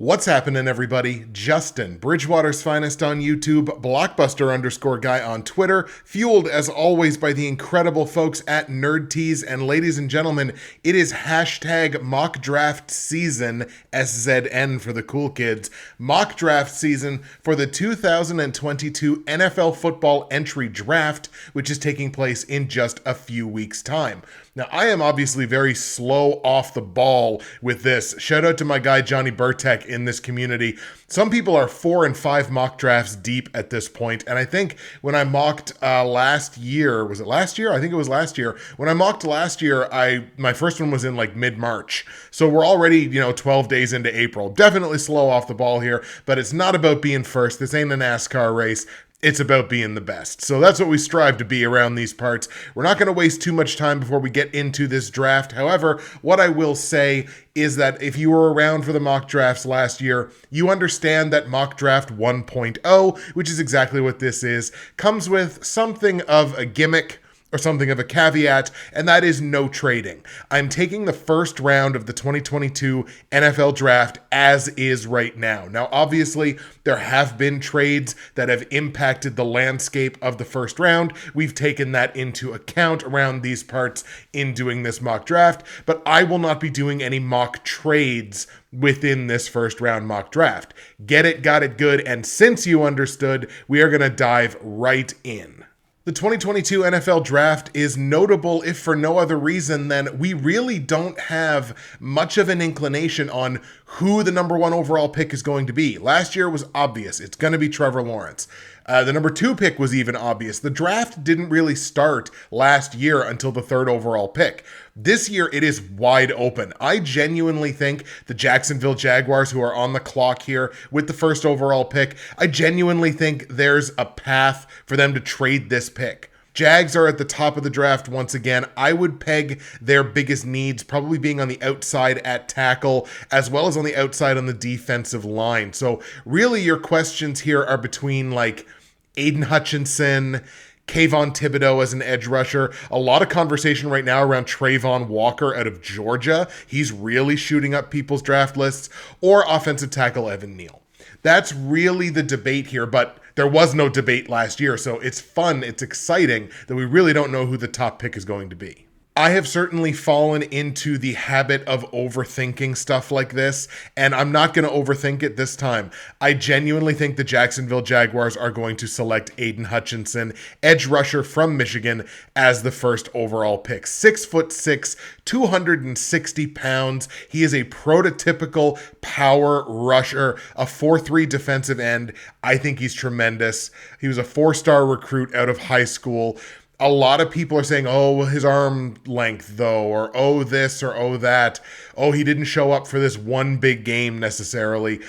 What's happening, everybody? Justin, Bridgewater's finest on YouTube, Blockbuster_guy on Twitter, fueled as always by the incredible folks at NerdTees, and ladies and gentlemen, it is hashtag mock draft season, SZN for the cool kids, mock draft season for the 2022 NFL football entry draft, which is taking place in just a few weeks' time. Now, I am obviously very slow off the ball with this. Shout out to my guy Johnny Burtek in this community. Some people are 4 and 5 mock drafts deep at this point, and I think when I mocked last year, was it last year? I think it was last year. When I mocked last year, my first one was in like mid-March. So we're already, 12 days into April. Definitely slow off the ball here, but it's not about being first. This ain't a NASCAR race. It's about being the best. So that's what we strive to be around these parts. We're not going to waste too much time before we get into this draft. However, what I will say is that if you were around for the mock drafts last year, you understand that mock draft 1.0, which is exactly what this is, comes with something of a gimmick or something of a caveat, and that is no trading. I'm taking the first round of the 2022 NFL draft as is right now. Now, obviously, there have been trades that have impacted the landscape of the first round. We've taken that into account around these parts in doing this mock draft, but I will not be doing any mock trades within this first round mock draft. Get it, got it good, and since you understood, we are going to dive right in. The 2022 NFL Draft is notable if for no other reason than we really don't have much of an inclination on who the number 1 overall pick is going to be. Last year was obvious. It's going to be Trevor Lawrence. The number 2 pick was even obvious. The draft didn't really start last year until the 3rd overall pick. This year, it is wide open. I genuinely think the Jacksonville Jaguars, who are on the clock here with the 1st overall pick, I genuinely think there's a path for them to trade this pick. Jags are at the top of the draft once again. I would peg their biggest needs probably being on the outside at tackle, as well as on the outside on the defensive line. So really your questions here are between like Aiden Hutchinson, Kayvon Thibodeau as an edge rusher. A lot of conversation right now around Trayvon Walker out of Georgia. He's really shooting up people's draft lists. Or offensive tackle Devin Lloyd. That's really the debate here, but there was no debate last year, so it's fun, it's exciting that we really don't know who the top pick is going to be. I have certainly fallen into the habit of overthinking stuff like this, and I'm not going to overthink it this time. I genuinely think the Jacksonville Jaguars are going to select Aiden Hutchinson, edge rusher from Michigan, as the 1st overall pick. 6'6", 260 pounds. He is a prototypical power rusher, a 4-3 defensive end. I think he's tremendous. He was a 4-star recruit out of high school. A lot of people are saying, oh, his arm length, though, or oh, this, or oh, that. Oh, he didn't show up for this one big game necessarily.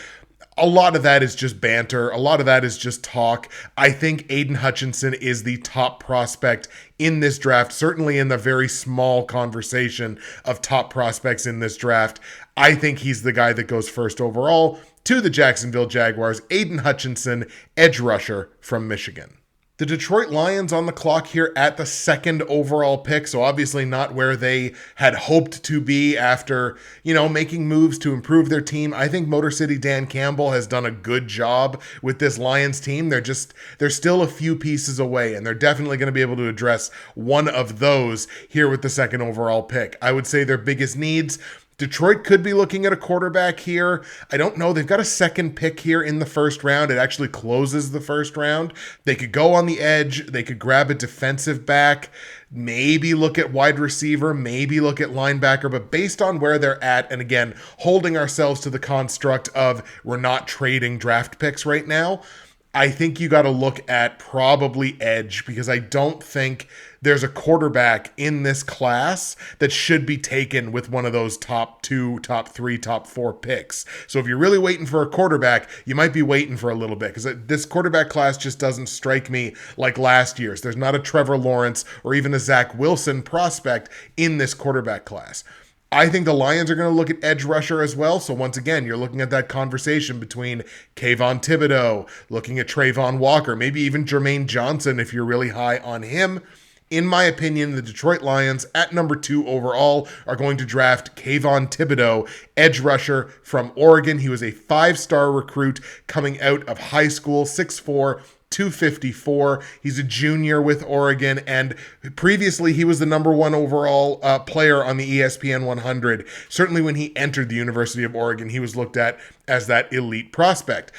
A lot of that is just banter. A lot of that is just talk. I think Aiden Hutchinson is the top prospect in this draft, certainly in the very small conversation of top prospects in this draft. I think he's the guy that goes 1st overall to the Jacksonville Jaguars. Aiden Hutchinson, edge rusher from Michigan. The Detroit Lions on the clock here at the 2nd overall pick, so obviously not where they had hoped to be after, making moves to improve their team. I think Motor City Dan Campbell has done a good job with this Lions team. They're still a few pieces away, and they're definitely going to be able to address one of those here with the 2nd overall pick. I would say their biggest needs: Detroit could be looking at a quarterback here. I don't know. They've got a 2nd pick here in the 1st round. It actually closes the 1st round. They could go on the edge. They could grab a defensive back, maybe look at wide receiver, maybe look at linebacker. But based on where they're at, and again, holding ourselves to the construct of we're not trading draft picks right now, I think you got to look at probably edge, because I don't think there's a quarterback in this class that should be taken with one of those top 2, top 3, top 4 picks. So if you're really waiting for a quarterback, you might be waiting for a little bit, because this quarterback class just doesn't strike me like last year's. There's not a Trevor Lawrence or even a Zach Wilson prospect in this quarterback class. I think the Lions are going to look at edge rusher as well. So once again, you're looking at that conversation between Kayvon Thibodeau, looking at Trayvon Walker, maybe even Jermaine Johnson if you're really high on him. In my opinion, the Detroit Lions at number 2 overall are going to draft Kayvon Thibodeau, edge rusher from Oregon. He was a 5-star recruit coming out of high school, 6'4", 254. He's a junior with Oregon, and previously he was the number 1 overall player on the ESPN 100. Certainly when he entered the University of Oregon, he was looked at as that elite prospect.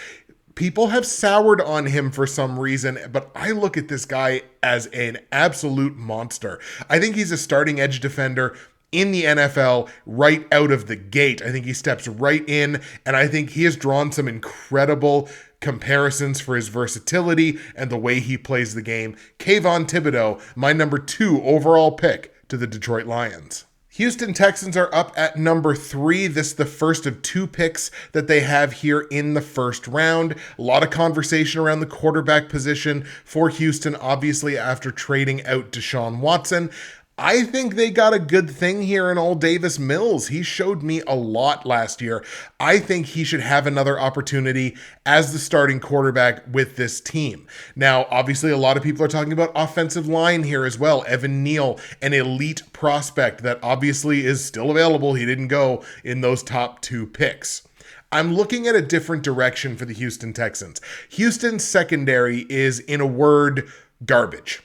People have soured on him for some reason, but I look at this guy as an absolute monster. I think he's a starting edge defender in the NFL right out of the gate. I think he steps right in, and I think he has drawn some incredible comparisons for his versatility and the way he plays the game. Kayvon Thibodeau, my number 2 overall pick to the Detroit Lions. Houston Texans are up at number 3. This is the first of 2 picks that they have here in the first round. A lot of conversation around the quarterback position for Houston, obviously after trading out Deshaun Watson. I think they got a good thing here in old Davis Mills. He showed me a lot last year. I think he should have another opportunity as the starting quarterback with this team. Now, obviously, a lot of people are talking about offensive line here as well. Evan Neal, an elite prospect that obviously is still available. He didn't go in those top 2 picks. I'm looking at a different direction for the Houston Texans. Houston's secondary is, in a word, garbage.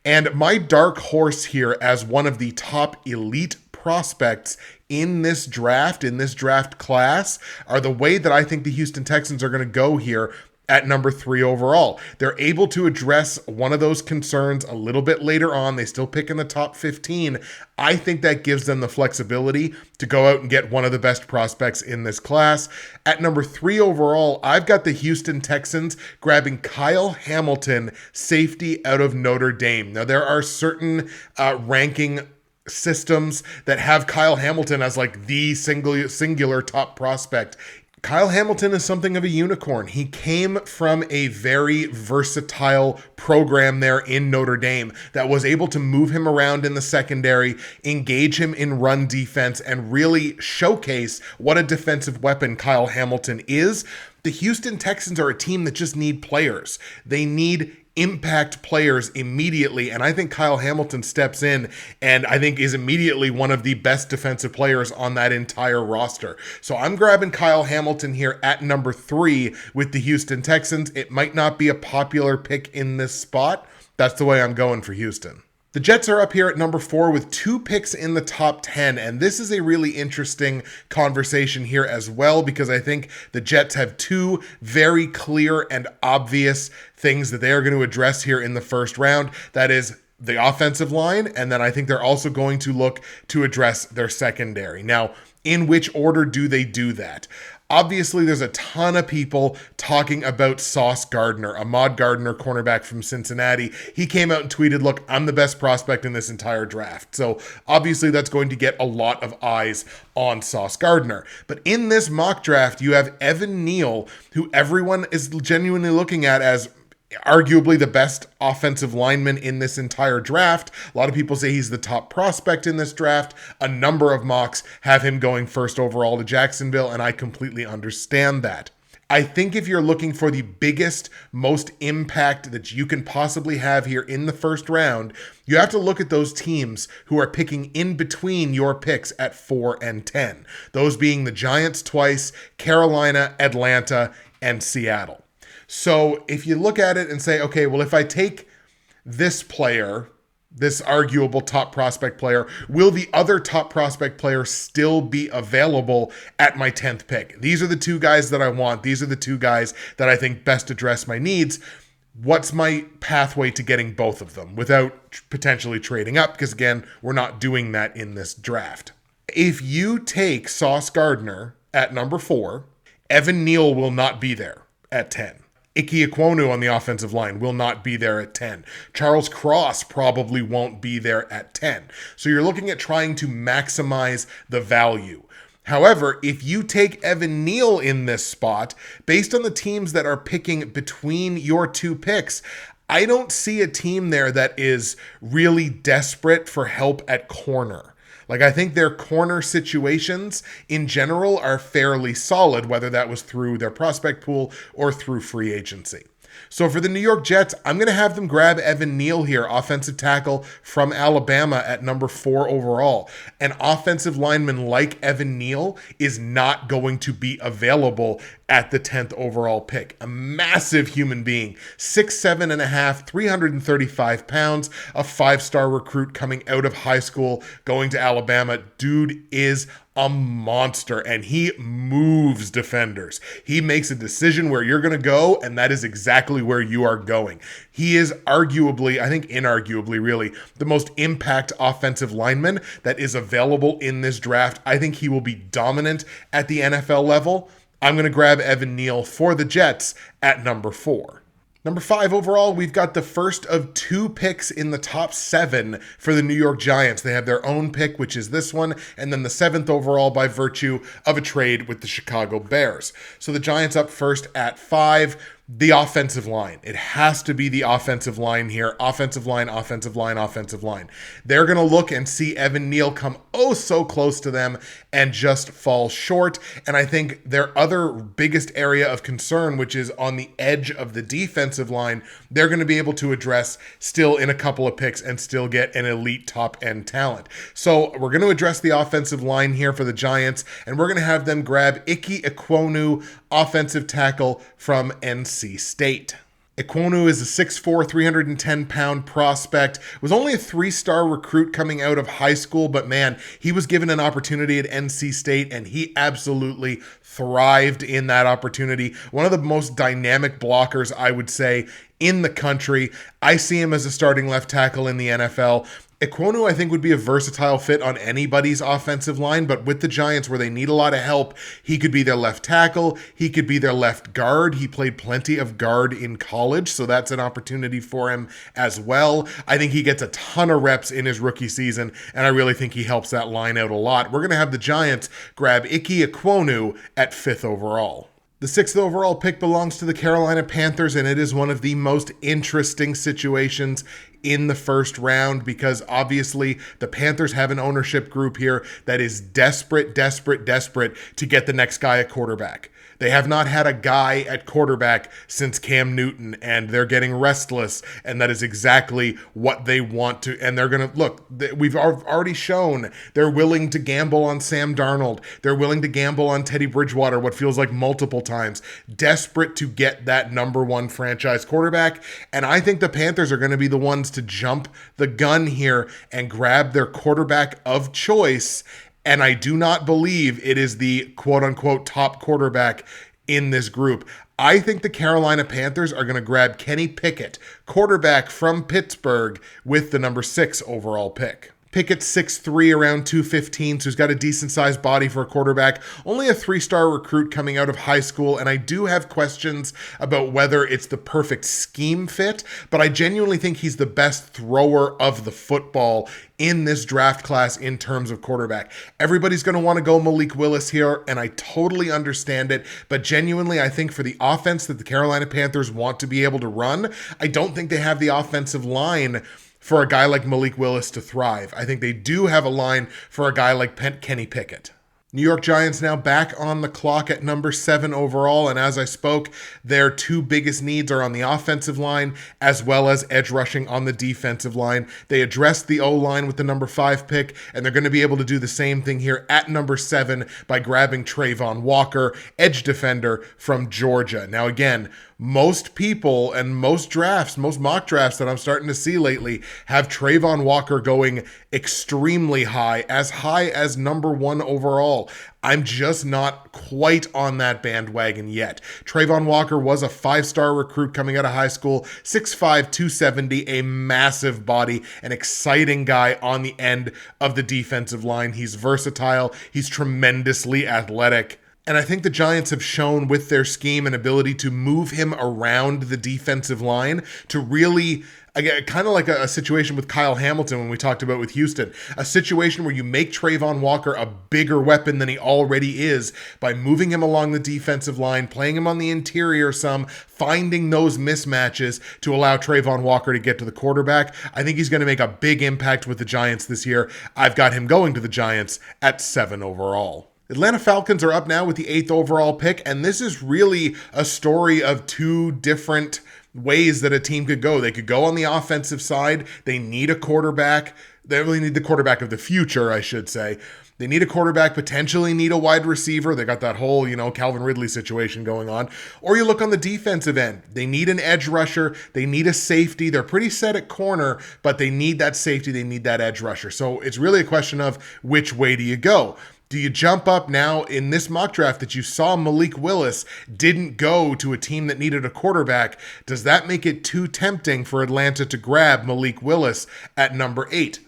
And my dark horse here as one of the top elite prospects in this draft class, are the way that I think the Houston Texans are going to go here at number 3 overall. They're able to address one of those concerns a little bit later on. They still pick in the top 15. I think that gives them the flexibility to go out and get one of the best prospects in this class. At number 3 overall, I've got the Houston Texans grabbing Kyle Hamilton, safety out of Notre Dame. Now, there are certain ranking systems that have Kyle Hamilton as like the singular top prospect. Kyle Hamilton is something of a unicorn. He came from a very versatile program there in Notre Dame that was able to move him around in the secondary, engage him in run defense, and really showcase what a defensive weapon Kyle Hamilton is. The Houston Texans are a team that just need players. They need impact players immediately, and I think Kyle Hamilton steps in and I think is immediately one of the best defensive players on that entire roster. So I'm grabbing Kyle Hamilton here at number 3 with the Houston Texans. It might not be a popular pick in this spot. That's the way I'm going for Houston. The Jets are up here at number 4 with 2 picks in the top 10, and this is a really interesting conversation here as well, because I think the Jets have 2 very clear and obvious things that they are going to address here in the first round. That is the offensive line, and then I think they're also going to look to address their secondary. Now, in which order do they do that? Obviously, there's a ton of people talking about Sauce Gardner, Ahmad Gardner, cornerback from Cincinnati. He came out and tweeted, look, I'm the best prospect in this entire draft. So obviously that's going to get a lot of eyes on Sauce Gardner. But in this mock draft, you have Evan Neal, who everyone is genuinely looking at as arguably the best offensive lineman in this entire draft. A lot of people say he's the top prospect in this draft. A number of mocks have him going first overall to Jacksonville, and I completely understand that. I think if you're looking for the biggest, most impact that you can possibly have here in the first round, you have to look at those teams who are picking in between your picks at 4 and 10. Those being the Giants twice, Carolina, Atlanta, and Seattle. So if you look at it and say, okay, well, if I take this player, this arguable top prospect player, will the other top prospect player still be available at my 10th pick? These are the 2 guys that I want. These are the 2 guys that I think best address my needs. What's my pathway to getting both of them without potentially trading up? Because again, we're not doing that in this draft. If you take Sauce Gardner at number 4, Evan Neal will not be there at 10. Ike Ekwonu on the offensive line will not be there at 10. Charles Cross probably won't be there at 10. So you're looking at trying to maximize the value. However, if you take Evan Neal in this spot, based on the teams that are picking between your 2 picks, I don't see a team there that is really desperate for help at corner. Like, I think their corner situations in general are fairly solid, whether that was through their prospect pool or through free agency. So for the New York Jets, I'm going to have them grab Evan Neal here, offensive tackle from Alabama at number 4 overall. An offensive lineman like Evan Neal is not going to be available at the 10th overall pick. A massive human being, 6'7.5", 335 pounds, a 5-star recruit coming out of high school, going to Alabama. Dude is a monster, and he moves defenders. He makes a decision where you're going to go, and that is exactly where you are going. He is arguably, I think inarguably really, the most impact offensive lineman that is available in this draft. I think he will be dominant at the NFL level. I'm going to grab Evan Neal for the Jets at number 4. Number 5 overall, we've got the first of 2 picks in the top 7 for the New York Giants. They have their own pick, which is this one, and then the 7th overall by virtue of a trade with the Chicago Bears. So the Giants up first at 5. The offensive line. It has to be the offensive line here. Offensive line, offensive line, offensive line. They're going to look and see Evan Neal come oh so close to them and just fall short. And I think their other biggest area of concern, which is on the edge of the defensive line, they're going to be able to address still in a couple of picks and still get an elite top end talent. So we're going to address the offensive line here for the Giants, and we're going to have them grab Ike Ekwonu, offensive tackle from NC State. Ekwonu is a 6'4", 310-pound prospect. Was only a 3-star recruit coming out of high school, but man, he was given an opportunity at NC State, and he absolutely thrived in that opportunity. One of the most dynamic blockers, I would say, in the country. I see him as a starting left tackle in the NFL. Ekwonu, I think, would be a versatile fit on anybody's offensive line, but with the Giants where they need a lot of help, he could be their left tackle, he could be their left guard. He played plenty of guard in college, so that's an opportunity for him as well. I think he gets a ton of reps in his rookie season, and I really think he helps that line out a lot. We're going to have the Giants grab Ike Ekwonu at 5th overall. The 6th overall pick belongs to the Carolina Panthers, and it is one of the most interesting situations in the first round because obviously the Panthers have an ownership group here that is desperate to get the next guy at quarterback. They have not had a guy at quarterback since Cam Newton, and they're getting restless, and that is exactly what they want to. And they're going to, look, we've already shown they're willing to gamble on Sam Darnold. They're willing to gamble on Teddy Bridgewater, what feels like multiple times. Desperate to get that number 1 franchise quarterback. And I think the Panthers are going to be the ones to jump the gun here and grab their quarterback of choice. And I do not believe it is the quote-unquote top quarterback in this group. I think the Carolina Panthers are going to grab Kenny Pickett, quarterback from Pittsburgh, with the number 6 overall pick. Pickett's 6'3", around 215, so he's got a decent-sized body for a quarterback. Only a 3-star recruit coming out of high school, and I do have questions about whether it's the perfect scheme fit, but I genuinely think he's the best thrower of the football in this draft class in terms of quarterback. Everybody's going to want to go Malik Willis here, and I totally understand it, but genuinely, I think for the offense that the Carolina Panthers want to be able to run, I don't think they have the offensive line for a guy like Malik Willis to thrive. I think they do have a line for a guy like Kenny Pickett. New York Giants now back on the clock at number 7 overall, and as I spoke, their 2 biggest needs are on the offensive line as well as edge rushing on the defensive line. They addressed the O-line with the number 5 pick, and they're going to be able to do the same thing here at number 7 by grabbing Trayvon Walker, edge defender from Georgia. Now again, most people and most mock drafts that I'm starting to see lately have Trayvon Walker going extremely high as number 1 overall. I'm just not quite on that bandwagon yet. Trayvon Walker was a 5-star recruit coming out of high school, 6'5", 270, a massive body, an exciting guy on the end of the defensive line. He's versatile. He's tremendously athletic. And I think the Giants have shown with their scheme an ability to move him around the defensive line to really, again, kind of like a situation with Kyle Hamilton when we talked about with Houston, a situation where you make Trayvon Walker a bigger weapon than he already is by moving him along the defensive line, playing him on the interior some, finding those mismatches to allow Trayvon Walker to get to the quarterback. I think he's going to make a big impact with the Giants this year. I've got him going to the Giants at 7 overall. Atlanta Falcons are up now with the 8th overall pick, and this is really a story of two different ways that a team could go. They could go on the offensive side. They need a quarterback. They really need the quarterback of the future, I should say. They need a quarterback, potentially need a wide receiver. They got that whole, Calvin Ridley situation going on. Or you look on the defensive end. They need an edge rusher. They need a safety. They're pretty set at corner, but they need that safety. They need that edge rusher. So it's really a question of which way do you go? Do you jump up now in this mock draft that you saw Malik Willis didn't go to a team that needed a quarterback? Does that make it too tempting for Atlanta to grab Malik Willis at number 8?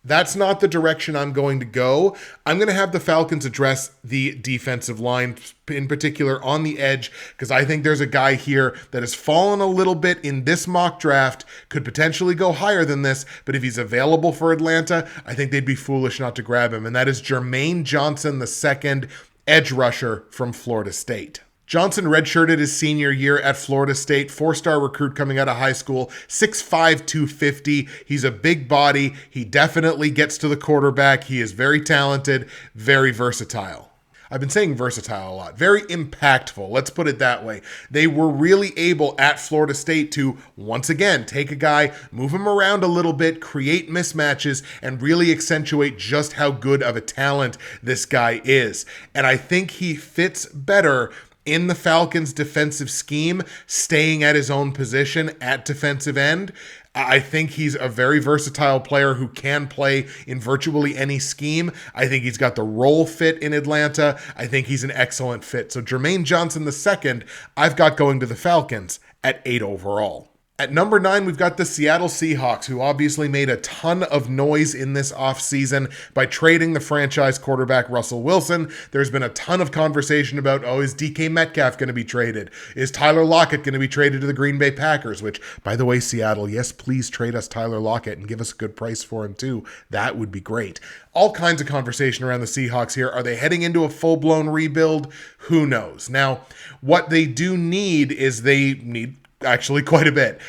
That's not the direction I'm going to go. I'm going to have the Falcons address the defensive line, in particular on the edge, because I think there's a guy here that has fallen a little bit in this mock draft, could potentially go higher than this, but if he's available for Atlanta, I think they'd be foolish not to grab him, and that is Jermaine Johnson, the second edge rusher from Florida State. Johnson redshirted his senior year at Florida State, 4-star recruit coming out of high school, 6'5", 250. He's a big body. He definitely gets to the quarterback. He is very talented, very versatile. I've been saying versatile a lot. Very impactful. Let's put it that way. They were really able at Florida State to, once again, take a guy, move him around a little bit, create mismatches, and really accentuate just how good of a talent this guy is. And I think he fits better in the Falcons' defensive scheme, staying at his own position at defensive end. I think he's a very versatile player who can play in virtually any scheme. I think he's got the role fit in Atlanta. I think he's an excellent fit. So Jermaine Johnson II, I've got going to the Falcons at 8 overall. At number 9, we've got the Seattle Seahawks, who obviously made a ton of noise in this offseason by trading the franchise quarterback Russell Wilson. There's been a ton of conversation about, is DK Metcalf going to be traded? Is Tyler Lockett going to be traded to the Green Bay Packers? Which, by the way, Seattle, yes, please trade us Tyler Lockett and give us a good price for him too. That would be great. All kinds of conversation around the Seahawks here. Are they heading into a full-blown rebuild? Who knows? Now, what they do need is they need actually quite a bit.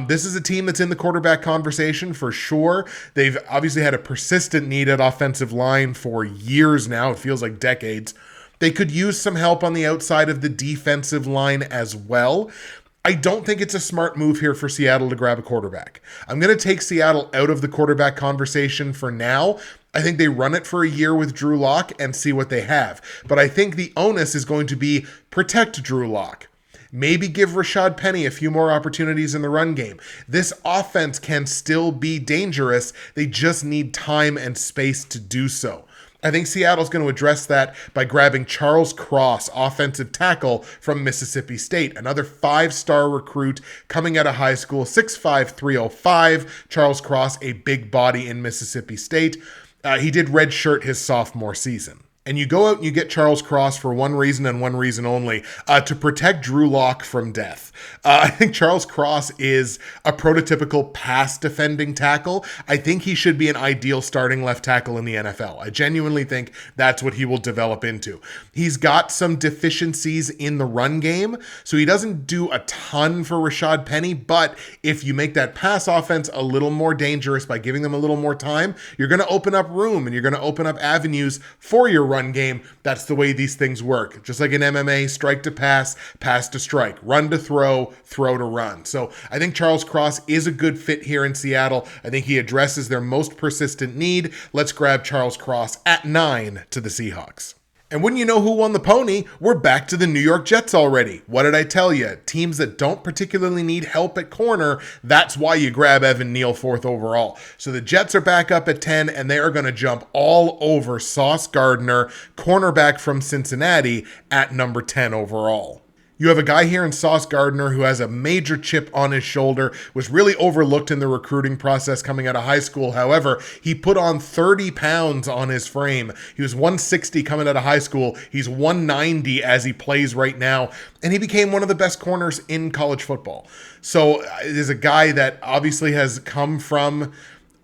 This is a team that's in the quarterback conversation for sure. They've obviously had a persistent need at offensive line for years now. It feels like decades. They could use some help on the outside of the defensive line as well. I don't think it's a smart move here for Seattle to grab a quarterback. I'm going to take Seattle out of the quarterback conversation for now. I think they run it for a year with Drew Lock and see what they have. But I think the onus is going to be protect Drew Lock. Maybe give Rashad Penny a few more opportunities in the run game. This offense can still be dangerous. They just need time and space to do so. I think Seattle's going to address that by grabbing Charles Cross, offensive tackle from Mississippi State, another 5-star recruit coming out of high school, 6'5", 305. Charles Cross, a big body in Mississippi State. He did redshirt his sophomore season. And you go out and you get Charles Cross for one reason and one reason only, to protect Drew Lock from death. I think Charles Cross is a prototypical pass defending tackle. I think he should be an ideal starting left tackle in the NFL. I genuinely think that's what he will develop into. He's got some deficiencies in the run game, so he doesn't do a ton for Rashad Penny, but if you make that pass offense a little more dangerous by giving them a little more time, you're going to open up room and you're going to open up avenues for your run game. That's the way these things work. Just like in MMA, strike to pass, pass to strike, run to throw, throw to run. So I think Charles Cross is a good fit here in Seattle. I think he addresses their most persistent need. Let's grab Charles Cross at 9 to the Seahawks. And wouldn't you know who won the pony? We're back to the New York Jets already. What did I tell you? Teams that don't particularly need help at corner, that's why you grab Evan Neal 4th overall. So the Jets are back up at 10, and they are going to jump all over Sauce Gardner, cornerback from Cincinnati, at number 10 overall. You have a guy here in Sauce Gardner who has a major chip on his shoulder, was really overlooked in the recruiting process coming out of high school. However, he put on 30 pounds on his frame. He was 160 coming out of high school. He's 190 as he plays right now, and he became one of the best corners in college football. So there's a guy that obviously has come from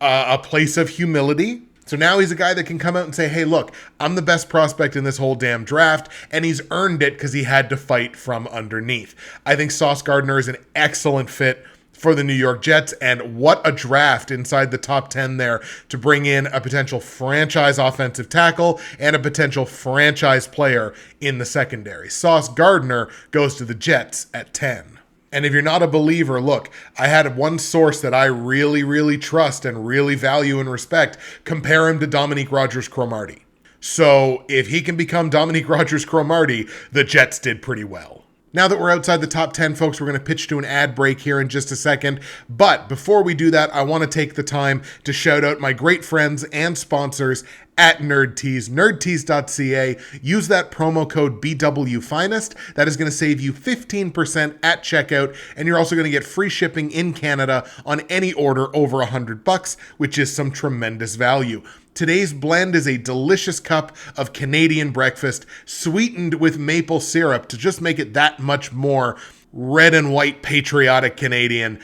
a place of humility. So now he's a guy that can come out and say, hey, look, I'm the best prospect in this whole damn draft, and he's earned it because he had to fight from underneath. I think Sauce Gardner is an excellent fit for the New York Jets, and what a draft inside the top 10 there to bring in a potential franchise offensive tackle and a potential franchise player in the secondary. Sauce Gardner goes to the Jets at 10. And if you're not a believer, look, I had one source that I really, really trust and really value and respect compare him to Dominique Rodgers-Cromartie. So if he can become Dominique Rodgers-Cromartie, the Jets did pretty well. Now that we're outside the top 10, folks, we're going to pitch to an ad break here in just a second. But before we do that, I want to take the time to shout out my great friends and sponsors at NerdTees, nerdtees.ca. Use that promo code BWFinest. That is going to save you 15% at checkout, and you're also going to get free shipping in Canada on any order over $100, which is some tremendous value. Today's blend is a delicious cup of Canadian breakfast, sweetened with maple syrup to just make it that much more red and white patriotic Canadian.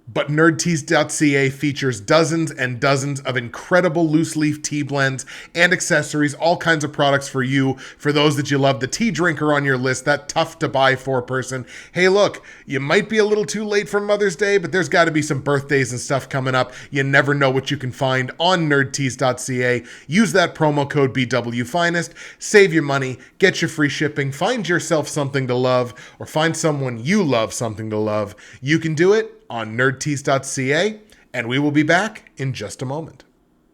But nerdtees.ca features dozens and dozens of incredible loose leaf tea blends and accessories, all kinds of products for you, for those that you love, the tea drinker on your list, that tough to buy for person. Hey, look, you might be a little too late for Mother's Day, but there's got to be some birthdays and stuff coming up. You never know what you can find on nerdtees.ca. Use that promo code BWFinest, save your money, get your free shipping, find yourself something to love, or find someone you love something to love. You can do it on nerdtees.ca, and we will be back in just a moment.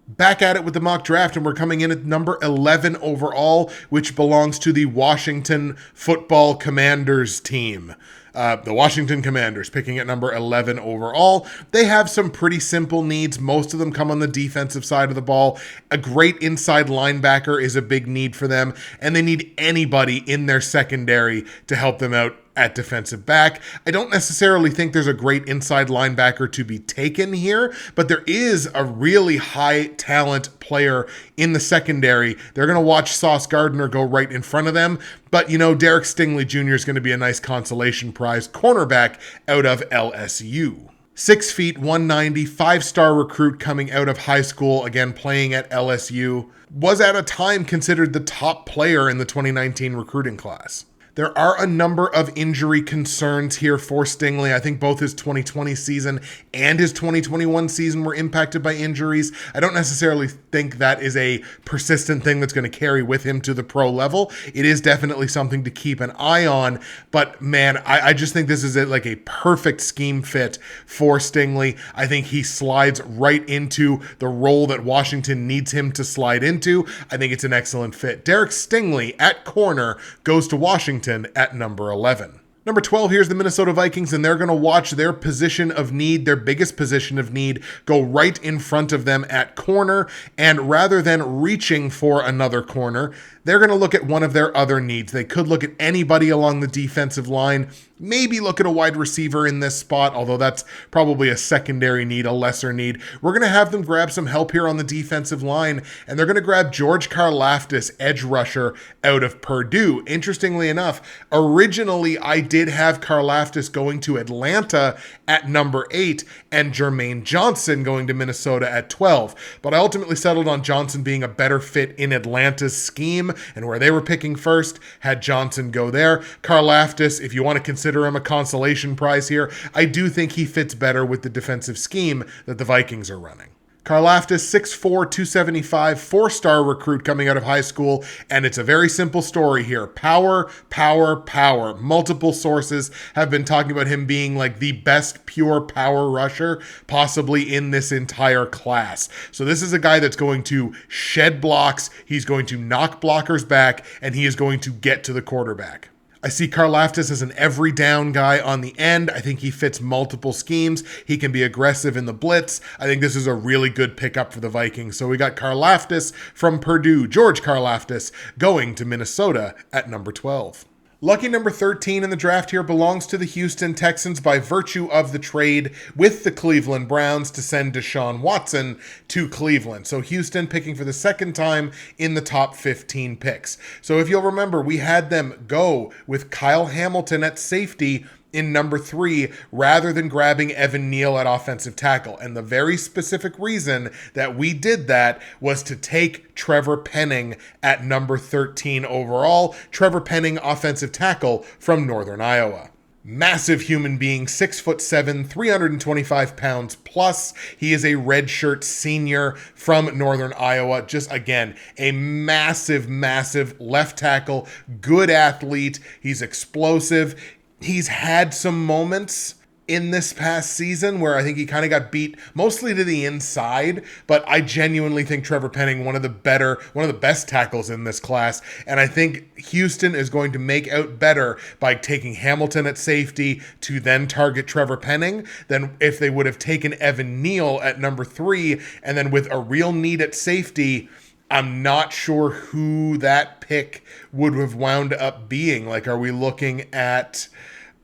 Back at it with the mock draft, and we're coming in at number 11 overall, which belongs to the Washington Football Commanders team. The Washington Commanders picking at number 11 overall. They have some pretty simple needs. Most of them come on the defensive side of the ball. A great inside linebacker is a big need for them, and they need anybody in their secondary to help them out at defensive back. I don't necessarily think there's a great inside linebacker to be taken here, but there is a really high talent player in the secondary. They're going to watch Sauce Gardner go right in front of them, but Derek Stingley Jr. is going to be a nice consolation prize cornerback out of LSU. 6 feet, 190, 5-star recruit coming out of high school, again playing at LSU, was at a time considered the top player in the 2019 recruiting class. There are a number of injury concerns here for Stingley. I think both his 2020 season and his 2021 season were impacted by injuries. I don't necessarily think that is a persistent thing that's going to carry with him to the pro level. It is definitely something to keep an eye on, but man, I just think this is like a perfect scheme fit for Stingley. I think he slides right into the role that Washington needs him to slide into. I think it's an excellent fit. Derek Stingley at corner goes to Washington at number 11. Number 12, here's the Minnesota Vikings, and they're going to watch their position of need, their biggest position of need, go right in front of them at corner, and rather than reaching for another corner, they're going to look at one of their other needs. They could look at anybody along the defensive line, maybe look at a wide receiver in this spot, although that's probably a secondary need, a lesser need. We're going to have them grab some help here on the defensive line, and they're going to grab George Karlaftis, edge rusher out of Purdue. Interestingly enough, originally I did have Karlaftis going to Atlanta at number 8 and Jermaine Johnson going to Minnesota at 12, but I ultimately settled on Johnson being a better fit in Atlanta's scheme, and where they were picking first, had Johnson go there. Karlaftis, if you want to consider him a consolation prize here, I do think he fits better with the defensive scheme that the Vikings are running. Karlaftis, 6'4", 275, 4-star recruit coming out of high school, and it's a very simple story here. Power, power, power. Multiple sources have been talking about him being like the best pure power rusher possibly in this entire class. So this is a guy that's going to shed blocks, he's going to knock blockers back, and he is going to get to the quarterback. I see Karlaftis as an every down guy on the end. I think he fits multiple schemes. He can be aggressive in the blitz. I think this is a really good pickup for the Vikings. So we got Karlaftis from Purdue, George Karlaftis, going to Minnesota at number 12. Lucky number 13 in the draft here belongs to the Houston Texans by virtue of the trade with the Cleveland Browns to send Deshaun Watson to Cleveland. So Houston picking for the second time in the top 15 picks. So if you'll remember, we had them go with Kyle Hamilton at safety in number 3 rather than grabbing Evan Neal at offensive tackle. And the very specific reason that we did that was to take Trevor Penning at number 13 overall. Trevor Penning, offensive tackle from Northern Iowa. Massive human being, 6'7", 325 pounds plus. He is a redshirt senior from Northern Iowa. Just again, a massive, massive left tackle, good athlete. He's explosive. He's had some moments in this past season where I think he kind of got beat mostly to the inside, but I genuinely think Trevor Penning, one of the best tackles in this class, and I think Houston is going to make out better by taking Hamilton at safety to then target Trevor Penning than if they would have taken Evan Neal at number 3, and then with a real need at safety, I'm not sure who that pick would have wound up being. Like, are we looking at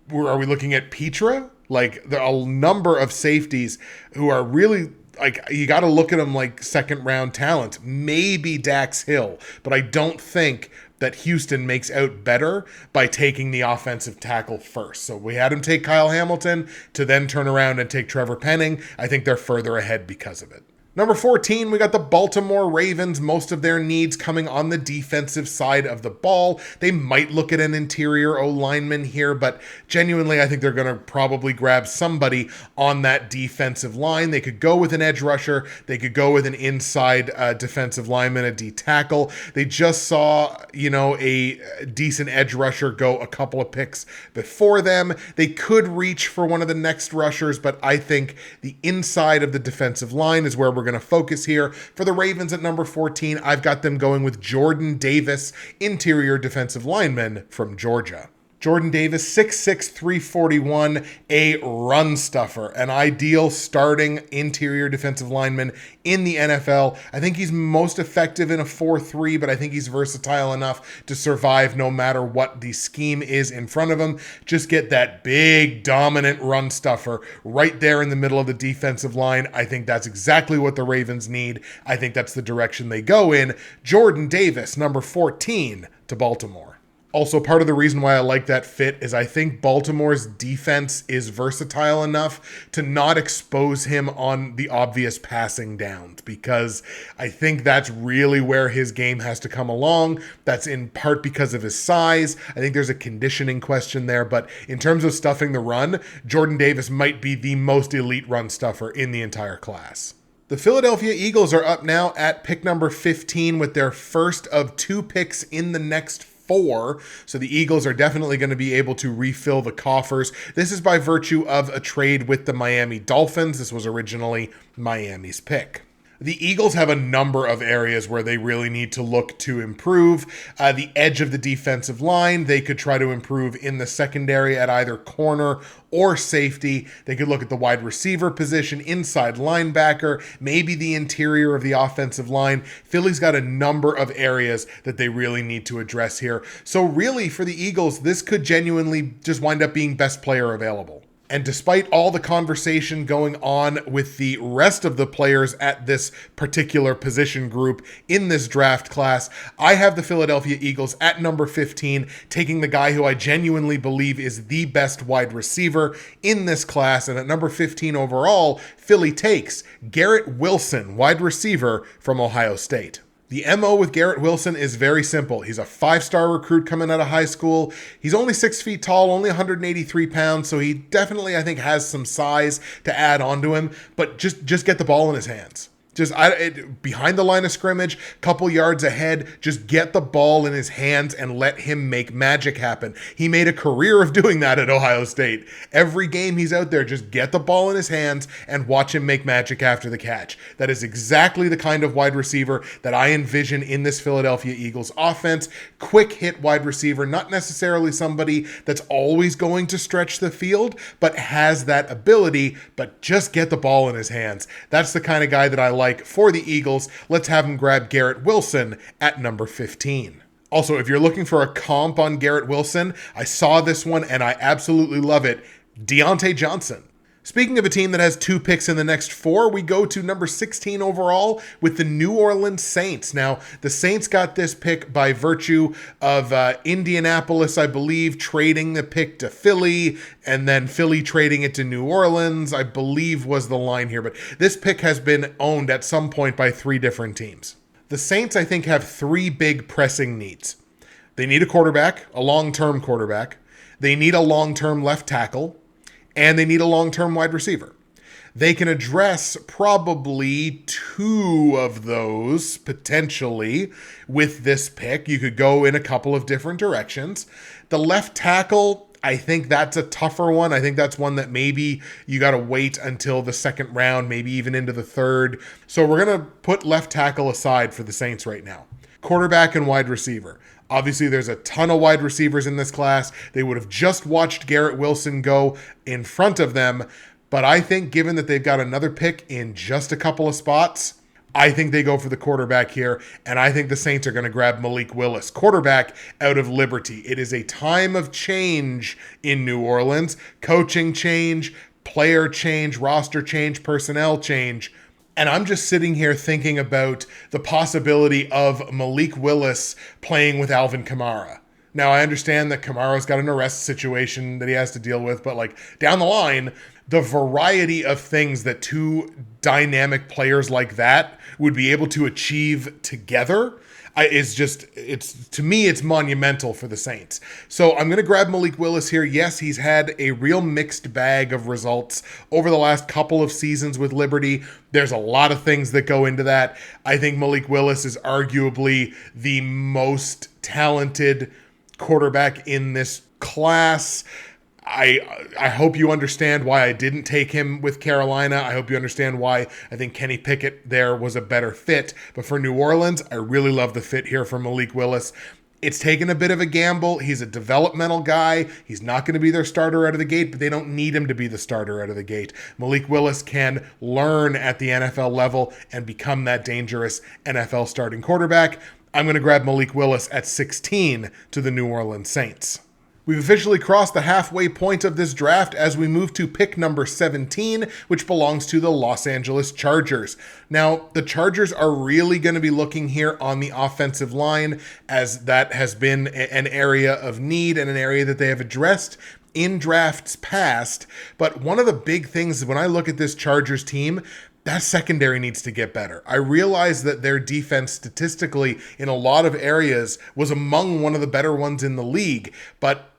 Petra? Like, there are a number of safeties who are really, like, you got to look at them like second round talent. Maybe Dax Hill, but I don't think that Houston makes out better by taking the offensive tackle first. So we had him take Kyle Hamilton to then turn around and take Trevor Penning. I think they're further ahead because of it. Number 14, we got the Baltimore Ravens, most of their needs coming on the defensive side of the ball. They might look at an interior O-lineman here, but genuinely, I think they're going to probably grab somebody on that defensive line. They could go with an edge rusher. They could go with an inside defensive lineman, a D tackle. They just saw, a decent edge rusher go a couple of picks before them. They could reach for one of the next rushers, but I think the inside of the defensive line is where we're going to focus here. For the Ravens at number 14, I've got them going with Jordan Davis, interior defensive lineman from Georgia. Jordan Davis, 6'6", 341, a run stuffer, an ideal starting interior defensive lineman in the NFL. I think he's most effective in a 4-3, but I think he's versatile enough to survive no matter what the scheme is in front of him. Just get that big, dominant run stuffer right there in the middle of the defensive line. I think that's exactly what the Ravens need. I think that's the direction they go in. Jordan Davis, number 14 to Baltimore. Also, part of the reason why I like that fit is I think Baltimore's defense is versatile enough to not expose him on the obvious passing downs, because I think that's really where his game has to come along. That's in part because of his size. I think there's a conditioning question there, but in terms of stuffing the run, Jordan Davis might be the most elite run stuffer in the entire class. The Philadelphia Eagles are up now at pick number 15 with their first of 2 picks in the next 4. So the Eagles are definitely going to be able to refill the coffers. This is by virtue of a trade with the Miami Dolphins. This was originally Miami's pick. The Eagles have a number of areas where they really need to look to improve. The edge of the defensive line, they could try to improve in the secondary at either corner or safety. They could look at the wide receiver position, inside linebacker, maybe the interior of the offensive line. Philly's got a number of areas that they really need to address here. So really, for the Eagles, this could genuinely just wind up being best player available. And despite all the conversation going on with the rest of the players at this particular position group in this draft class, I have the Philadelphia Eagles at number 15, taking the guy who I genuinely believe is the best wide receiver in this class. And at number 15 overall, Philly takes Garrett Wilson, wide receiver from Ohio State. The MO with Garrett Wilson is very simple. He's a 5-star recruit coming out of high school. He's only 6 feet tall, only 183 pounds, so he definitely, I think, has some size to add onto him, but just get the ball in his hands. Behind the line of scrimmage, couple yards ahead, just get the ball in his hands and let him make magic happen. He made a career of doing that at Ohio State. Every game he's out there, just get the ball in his hands and watch him make magic after the catch. That is exactly the kind of wide receiver that I envision in this Philadelphia Eagles offense. Quick hit wide receiver, not necessarily somebody that's always going to stretch the field, but has that ability, but just get the ball in his hands. That's the kind of guy that I like for the Eagles. Let's have him grab Garrett Wilson at number 15. Also, if you're looking for a comp on Garrett Wilson, I saw this one and I absolutely love it. Deontay Johnson. Speaking of a team that has 2 picks in the next 4, we go to number 16 overall with the New Orleans Saints. Now, the Saints got this pick by virtue of Indianapolis, I believe, trading the pick to Philly, and then Philly trading it to New Orleans, I believe was the line here. But this pick has been owned at some point by 3 different teams. The Saints, I think, have 3 big pressing needs. They need a quarterback, a long-term quarterback. They need a long-term left tackle, and they need a long-term wide receiver. They can address probably two of those potentially with this pick. You could go in a couple of different directions. The left tackle, I think that's a tougher one. I think that's one that maybe you got to wait until the second round, maybe even into the third. So we're going to put left tackle aside for the Saints right now. Quarterback and wide receiver. Obviously, there's a ton of wide receivers in this class. They would have just watched Garrett Wilson go in front of them. But I think given that they've got another pick in just a couple of spots, I think they go for the quarterback here. And I think the Saints are going to grab Malik Willis, quarterback out of Liberty. It is a time of change in New Orleans. Coaching change, player change, roster change, personnel change. And I'm just sitting here thinking about the possibility of Malik Willis playing with Alvin Kamara. Now, I understand that Kamara's got an arrest situation that he has to deal with, but like down the line, the variety of things that two dynamic players like that would be able to achieve together is just, to me, it's monumental for the Saints. So I'm going to grab Malik Willis here. Yes, he's had a real mixed bag of results over the last couple of seasons with Liberty. There's a lot of things that go into that. I think Malik Willis is arguably the most talented quarterback in this class. I hope you understand why I didn't take him with Carolina. I hope you understand why I think Kenny Pickett there was a better fit. But for New Orleans, I really love the fit here for Malik Willis. It's taken a bit of a gamble. He's a developmental guy. He's not going to be their starter out of the gate, but they don't need him to be the starter out of the gate. Malik Willis can learn at the NFL level and become that dangerous NFL starting quarterback. I'm going to grab Malik Willis at 16 to the New Orleans Saints. We've officially crossed the halfway point of this draft as we move to pick number 17, which belongs to the Los Angeles Chargers. Now, the Chargers are really going to be looking here on the offensive line, as that has been an area of need and an area that they have addressed in drafts past. But one of the big things when I look at this Chargers team, that secondary needs to get better. I realize that their defense statistically in a lot of areas was among one of the better ones in the league, but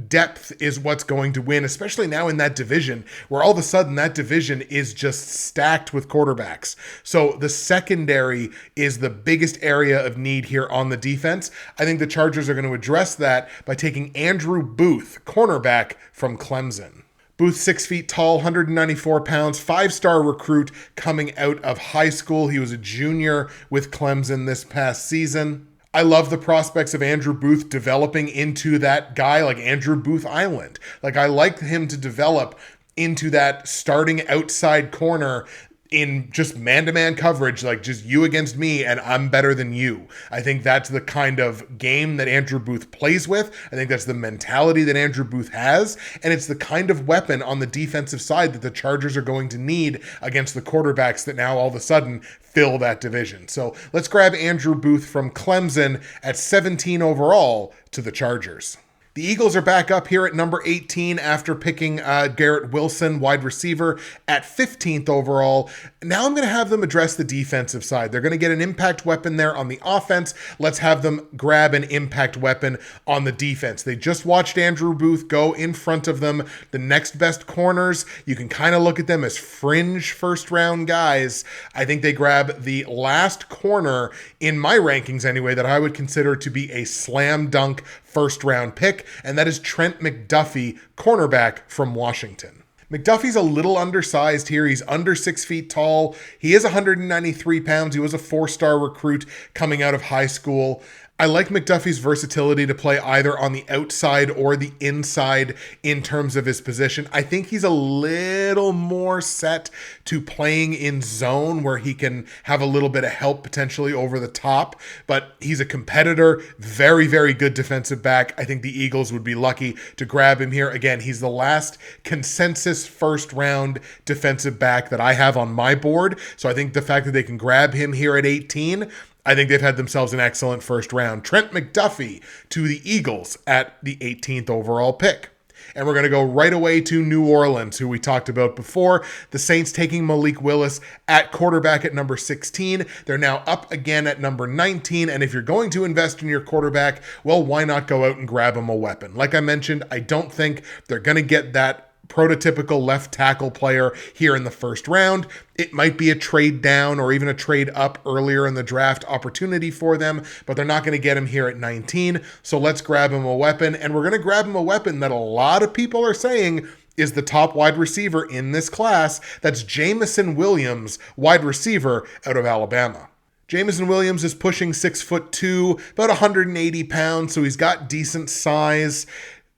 depth is what's going to win, especially now in that division where all of a sudden that division is just stacked with quarterbacks. So the secondary is the biggest area of need here on the defense. I think the Chargers are going to address that by taking Andrew Booth, cornerback from Clemson. Booth, 6 feet tall, 194 pounds, 5-star recruit coming out of high school. He was a junior with Clemson this past season. I love the prospects of Andrew Booth developing into that guy like Andrew Booth Island. Like, I like him to develop into that starting outside corner in just man-to-man coverage, like just you against me and I'm better than you. I think that's the kind of game that Andrew Booth plays with. I think that's the mentality that Andrew Booth has, and it's the kind of weapon on the defensive side that the Chargers are going to need against the quarterbacks that now all of a sudden fill that division. So let's grab Andrew Booth from Clemson at 17 overall to the Chargers. The Eagles are back up here at number 18 after picking Garrett Wilson, wide receiver, at 15th overall. Now I'm going to have them address the defensive side. They're going to get an impact weapon there on the offense. Let's have them grab an impact weapon on the defense. They just watched Andrew Booth go in front of them. The next best corners, you can kind of look at them as fringe first-round guys. I think they grab the last corner, in my rankings anyway, that I would consider to be a slam dunk first-round pick, and that is Trent McDuffie, cornerback from Washington. McDuffie's a little undersized here. He's under 6 feet tall. He is 193 pounds. He was a 4-star recruit coming out of high school. I like McDuffie's versatility to play either on the outside or the inside in terms of his position. I think he's a little more set to playing in zone where he can have a little bit of help potentially over the top, but he's a competitor, very, very good defensive back. I think the Eagles would be lucky to grab him here. Again, he's the last consensus first round defensive back that I have on my board. So I think the fact that they can grab him here at 18, I think they've had themselves an excellent first round. Trent McDuffie to the Eagles at the 18th overall pick. And we're going to go right away to New Orleans, who we talked about before. The Saints taking Malik Willis at quarterback at number 16. They're now up again at number 19. And if you're going to invest in your quarterback, well, why not go out and grab him a weapon? Like I mentioned, I don't think they're going to get that prototypical left tackle player here in the first round. It might be a trade down or even a trade up earlier in the draft opportunity for them, but they're not going to get him here at 19. So let's grab him a weapon, and we're going to grab him a weapon that a lot of people are saying is the top wide receiver in this class. That's Jamison Williams, wide receiver out of Alabama. Jamison Williams is pushing 6'2", about 180 pounds, so he's got decent size.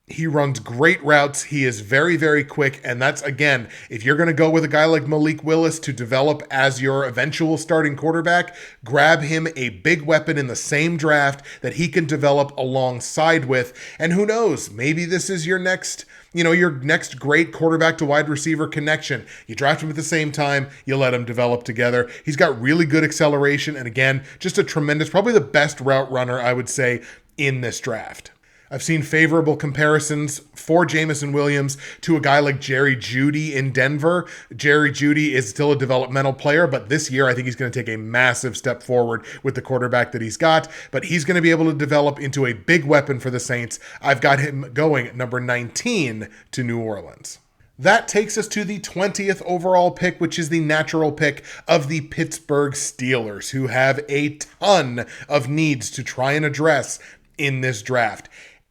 He runs great routes. He is very, very quick. And that's, again, if you're going to go with a guy like Malik Willis to develop as your eventual starting quarterback, grab him a big weapon in the same draft that he can develop alongside with. And who knows, maybe this is your next great quarterback to wide receiver connection. You draft him at the same time, you let him develop together. He's got really good acceleration. And again, just a tremendous, probably the best route runner, I would say, in this draft. I've seen favorable comparisons for Jamison Williams to a guy like Jerry Jeudy in Denver. Jerry Jeudy is still a developmental player, but this year I think he's going to take a massive step forward with the quarterback that he's got. But he's going to be able to develop into a big weapon for the Saints. I've got him going at number 19 to New Orleans. That takes us to the 20th overall pick, which is the natural pick of the Pittsburgh Steelers, who have a ton of needs to try and address in this draft.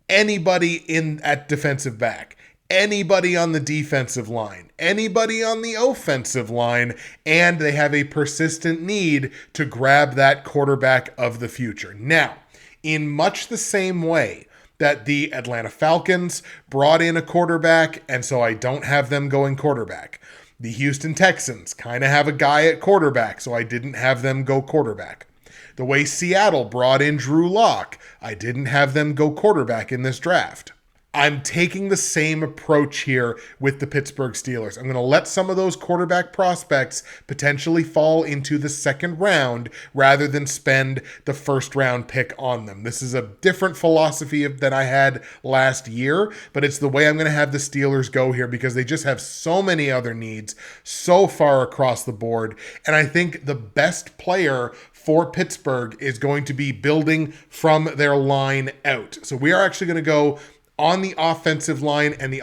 Anybody at defensive back, anybody on the defensive line, anybody on the offensive line, and they have a persistent need to grab that quarterback of the future. Now, in much the same way that the Atlanta Falcons brought in a quarterback, and so I don't have them going quarterback. The Houston Texans kind of have a guy at quarterback, so I didn't have them go quarterback. The way Seattle brought in Drew Lock, I didn't have them go quarterback in this draft. I'm taking the same approach here with the Pittsburgh Steelers. I'm going to let some of those quarterback prospects potentially fall into the second round rather than spend the first round pick on them. This is a different philosophy than I had last year, but it's the way I'm going to have the Steelers go here because they just have so many other needs so far across the board. And I think the best player for Pittsburgh is going to be building from their line out. So we are actually going to go on the offensive line and the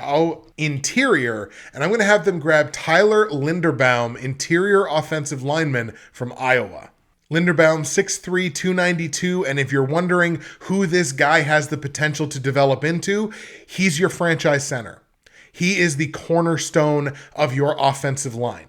interior, and I'm going to have them grab Tyler Linderbaum, interior offensive lineman from Iowa. Linderbaum, 6'3", 292, and if you're wondering who this guy has the potential to develop into, he's your franchise center. He is the cornerstone of your offensive line.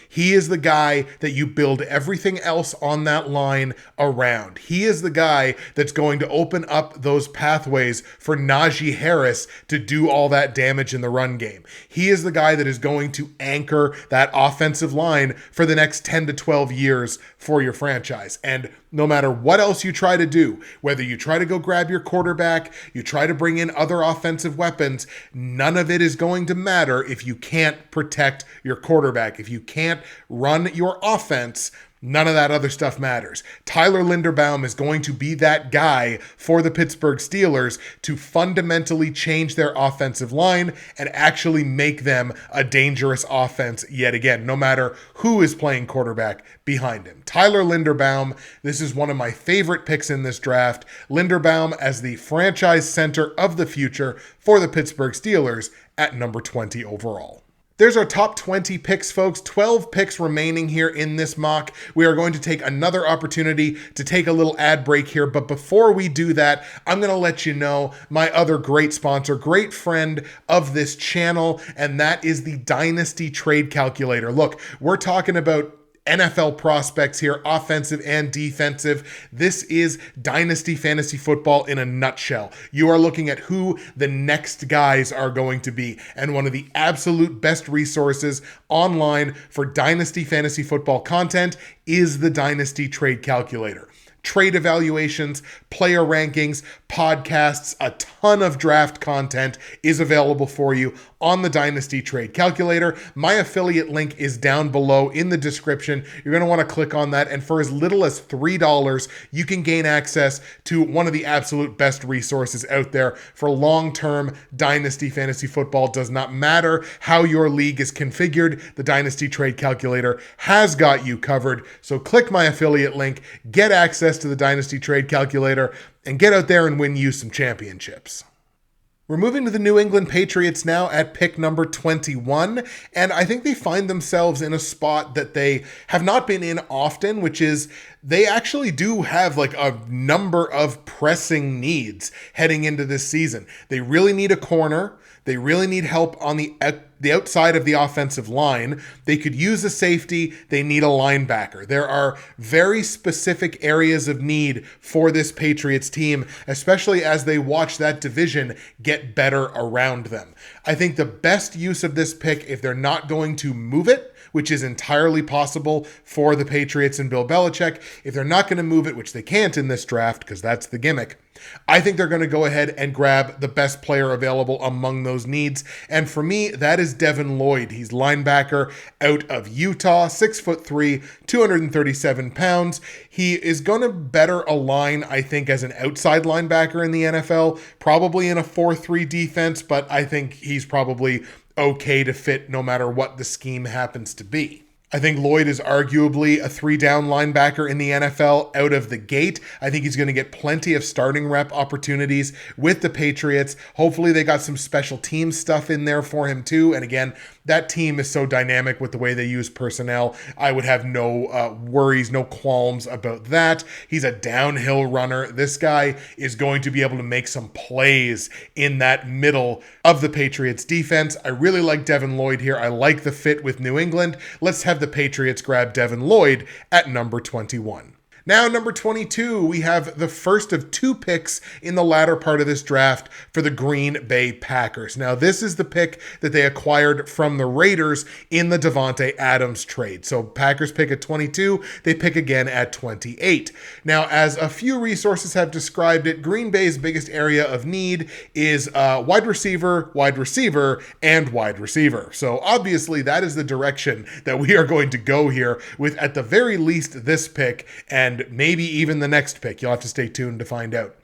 He is the guy that you build everything else on that line around. He is the guy that's going to open up those pathways for Najee Harris to do all that damage in the run game. He is the guy that is going to anchor that offensive line for the next 10 to 12 years for your franchise. And no matter what else you try to do, whether you try to go grab your quarterback, you try to bring in other offensive weapons, none of it is going to matter if you can't protect your quarterback. If you can't run your offense, none of that other stuff matters. Tyler Linderbaum is going to be that guy for the Pittsburgh Steelers to fundamentally change their offensive line and actually make them a dangerous offense yet again, no matter who is playing quarterback behind him. Tyler Linderbaum, this is one of my favorite picks in this draft. Linderbaum as the franchise center of the future for the Pittsburgh Steelers at number 20 overall. There's our top 20 picks, folks. 12 picks remaining here in this mock. We are going to take another opportunity to take a little ad break here. But before we do that, I'm going to let you know my other great sponsor, great friend of this channel, and that is the Dynasty Trade Calculator. Look, we're talking about NFL prospects here, offensive and defensive. This is Dynasty Fantasy Football in a nutshell. You are looking at who the next guys are going to be. And one of the absolute best resources online for Dynasty Fantasy Football content is the Dynasty Trade Calculator. trade evaluations, player rankings, podcasts, a ton of draft content is available for you on the Dynasty Trade Calculator. My affiliate link is down below in the description. You're going to want to click on that, and for as little as $3, you can gain access to one of the absolute best resources out there for long-term Dynasty fantasy football. Does not matter how your league is configured, the Dynasty Trade Calculator has got you covered. So click my affiliate link, get access to the Dynasty Trade Calculator, and get out there and win you some championships. We're moving to the New England Patriots now at pick number 21, and I think they find themselves in a spot that they have not been in often, which is they actually do have like a number of pressing needs heading into this season. They really need a corner. They really need help on the outside of the offensive line. They could use a safety. They need a linebacker. There are very specific areas of need for this Patriots team, especially as they watch that division get better around them. I think the best use of this pick, if they're not going to move it, which is entirely possible for the Patriots and Bill Belichick, if they're not going to move it, which they can't in this draft because that's the gimmick, I think they're going to go ahead and grab the best player available among those needs. And for me, that is Devin Lloyd. He's linebacker out of Utah, 6'3", 237 pounds. He is going to better align, I think, as an outside linebacker in the NFL, probably in a 4-3 defense, but I think he's probably okay to fit no matter what the scheme happens to be. I think Lloyd is arguably a 3-down linebacker in the NFL out of the gate. I think he's going to get plenty of starting rep opportunities with the Patriots. Hopefully they got some special team stuff in there for him too. And again, that team is so dynamic with the way they use personnel. I would have no worries, no qualms about that. He's a downhill runner. This guy is going to be able to make some plays in that middle of the Patriots defense. I really like Devin Lloyd here. I like the fit with New England. Let's have the Patriots grab Devin Lloyd at number 21. Now, number 22, we have the first of 2 picks in the latter part of this draft for the Green Bay Packers. Now, this is the pick that they acquired from the Raiders in the Davante Adams trade. So Packers pick at 22, they pick again at 28. Now, as a few resources have described it, Green Bay's biggest area of need is wide receiver, and wide receiver. So obviously, that is the direction that we are going to go here with, at the very least, this pick, and maybe even the next pick. You'll have to stay tuned to find out.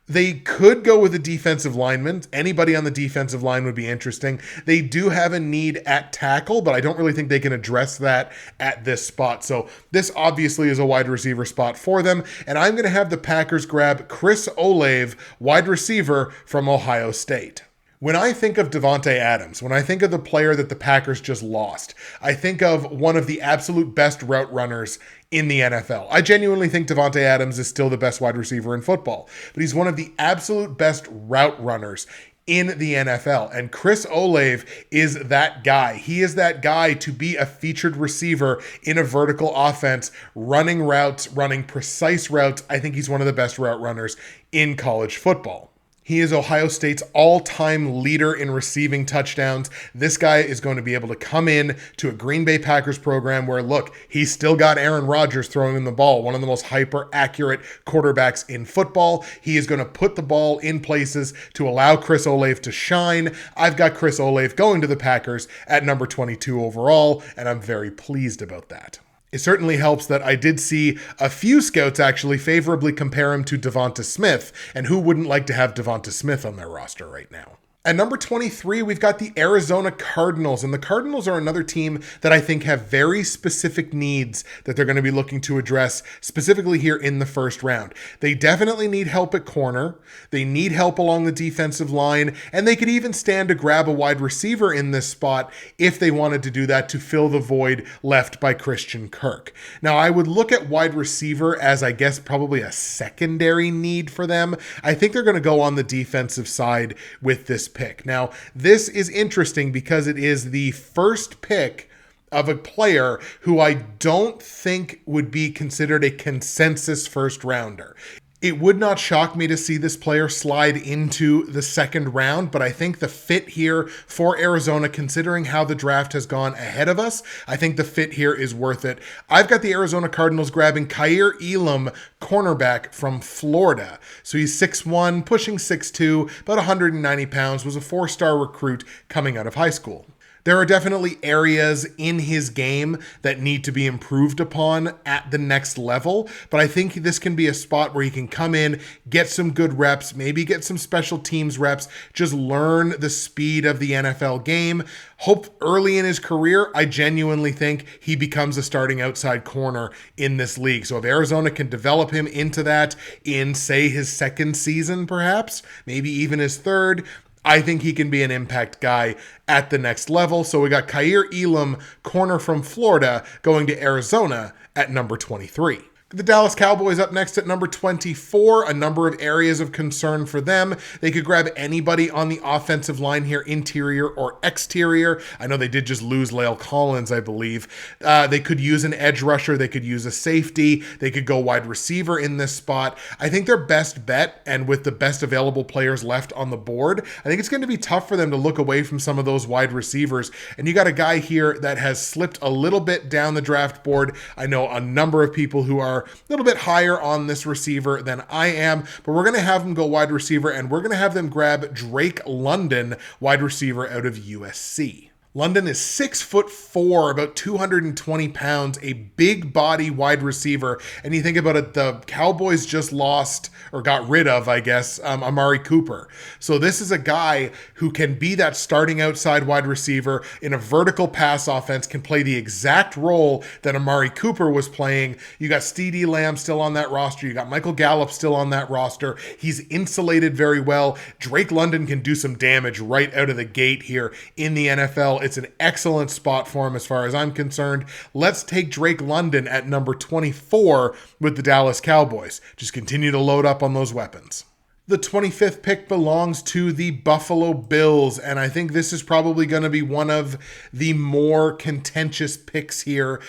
They could go with a defensive lineman. Anybody on the defensive line would be interesting. They do have a need at tackle, but I don't really think they can address that at this spot. So this obviously is a wide receiver spot for them. And I'm going to have the Packers grab Chris Olave, wide receiver from Ohio State. When I think of Davante Adams, when I think of the player that the Packers just lost, I think of one of the absolute best route runners in the NFL. I genuinely think Davante Adams is still the best wide receiver in football, but he's one of the absolute best route runners in the NFL. And Chris Olave is that guy. He is that guy to be a featured receiver in a vertical offense, running routes, running precise routes. I think he's one of the best route runners in college football. He is Ohio State's all-time leader in receiving touchdowns. This guy is going to be able to come in to a Green Bay Packers program where, look, he's still got Aaron Rodgers throwing him the ball, one of the most hyper-accurate quarterbacks in football. He is going to put the ball in places to allow Chris Olave to shine. I've got Chris Olave going to the Packers at number 22 overall, and I'm very pleased about that. It certainly helps that I did see a few scouts actually favorably compare him to Devonta Smith, and who wouldn't like to have Devonta Smith on their roster right now? At number 23, we've got the Arizona Cardinals, and the Cardinals are another team that I think have very specific needs that they're going to be looking to address specifically here in the first round. They definitely need help at corner. They need help along the defensive line, and they could even stand to grab a wide receiver in this spot if they wanted to do that to fill the void left by Christian Kirk. Now, I would look at wide receiver as, I guess, probably a secondary need for them. I think they're going to go on the defensive side with this pick. Now, this is interesting because it is the first pick of a player who I don't think would be considered a consensus first rounder. It would not shock me to see this player slide into the second round, but I think the fit here for Arizona, considering how the draft has gone ahead of us, I think the fit here is worth it. I've got the Arizona Cardinals grabbing Kaiir Elam, cornerback from Florida. So he's 6'1", pushing 6'2", about 190 pounds, was a 4-star recruit coming out of high school. There are definitely areas in his game that need to be improved upon at the next level, but I think this can be a spot where he can come in, get some good reps, maybe get some special teams reps, just learn the speed of the NFL game. Hope early in his career, I genuinely think he becomes a starting outside corner in this league. So if Arizona can develop him into that in, say, his second season, perhaps, maybe even his third, I think he can be an impact guy at the next level. So we got Kaiir Elam, corner from Florida, going to Arizona at number 23. The Dallas Cowboys up next at number 24, a number of areas of concern for them. They could grab anybody on the offensive line here, interior or exterior. I know they did just lose La'el Collins, I believe. They could use an edge rusher. They could use a safety. They could go wide receiver in this spot. I think their best bet, and with the best available players left on the board, I think it's going to be tough for them to look away from some of those wide receivers. And you got a guy here that has slipped a little bit down the draft board. I know a number of people who are a little bit higher on this receiver than I am, but we're going to have them go wide receiver, and we're going to have them grab Drake London, wide receiver out of USC. London is 6'4", about 220 pounds, a big body wide receiver. And you think about it, the Cowboys just lost, or got rid of, I guess, Amari Cooper. So this is a guy who can be that starting outside wide receiver in a vertical pass offense, can play the exact role that Amari Cooper was playing. You got CeeDee Lamb still on that roster. You got Michael Gallup still on that roster. He's insulated very well. Drake London can do some damage right out of the gate here in the NFL. It's an excellent spot for him as far as I'm concerned. Let's take Drake London at number 24 with the Dallas Cowboys. Just continue to load up on those weapons. The 25th pick belongs to the Buffalo Bills, and I think this is probably going to be one of the more contentious picks here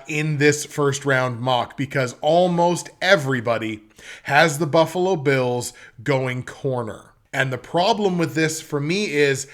in this first round mock, because almost everybody has the Buffalo Bills going corner. And the problem with this for me is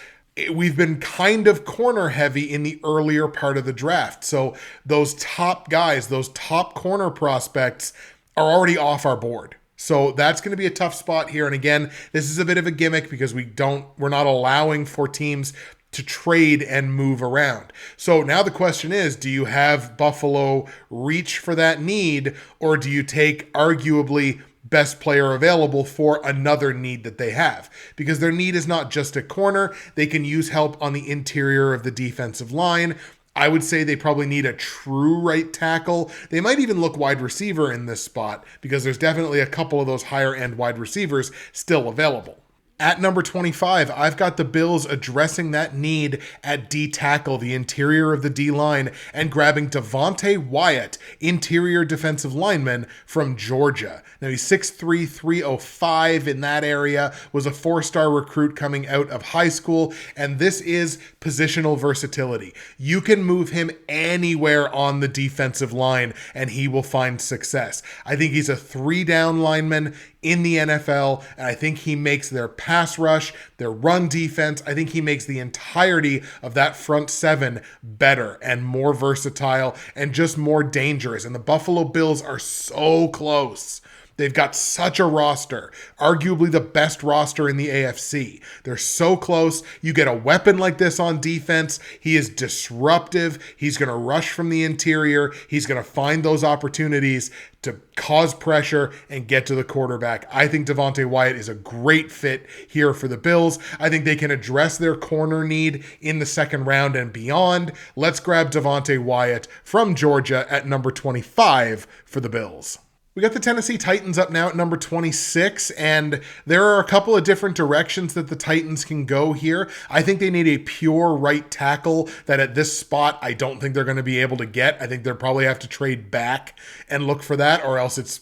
we've been kind of corner heavy in the earlier part of the draft. So those top guys, those top corner prospects are already off our board. So that's going to be a tough spot here. And again, this is a bit of a gimmick because we're not allowing for teams to trade and move around. So now the question is, do you have Buffalo reach for that need, or do you take arguably best player available for another need that they have? Because their need is not just a corner. They can use help on the interior of the defensive line. I would say they probably need a true right tackle. They might even look wide receiver in this spot, because there's definitely a couple of those higher end wide receivers still available. At number 25, I've got the Bills addressing that need at D-tackle, the interior of the D-line, and grabbing Devontae Wyatt, interior defensive lineman from Georgia. Now, he's 6'3", 305 in that area, was a 4-star recruit coming out of high school, and this is positional versatility. You can move him anywhere on the defensive line, and he will find success. I think he's a 3-down lineman in the NFL, and I think he makes their pass rush, their run defense, I think he makes the entirety of that front seven better and more versatile and just more dangerous. And the Buffalo Bills are so close. They've got such a roster, arguably the best roster in the AFC. They're so close. You get a weapon like this on defense. He is disruptive. He's going to rush from the interior. He's going to find those opportunities to cause pressure and get to the quarterback. I think Devontae Wyatt is a great fit here for the Bills. I think they can address their corner need in the second round and beyond. Let's grab Devontae Wyatt from Georgia at number 25 for the Bills. We got the Tennessee Titans up now at number 26, and there are a couple of different directions that the Titans can go here. I think they need a pure right tackle that at this spot I don't think they're going to be able to get. I think they'll probably have to trade back and look for that, or else it's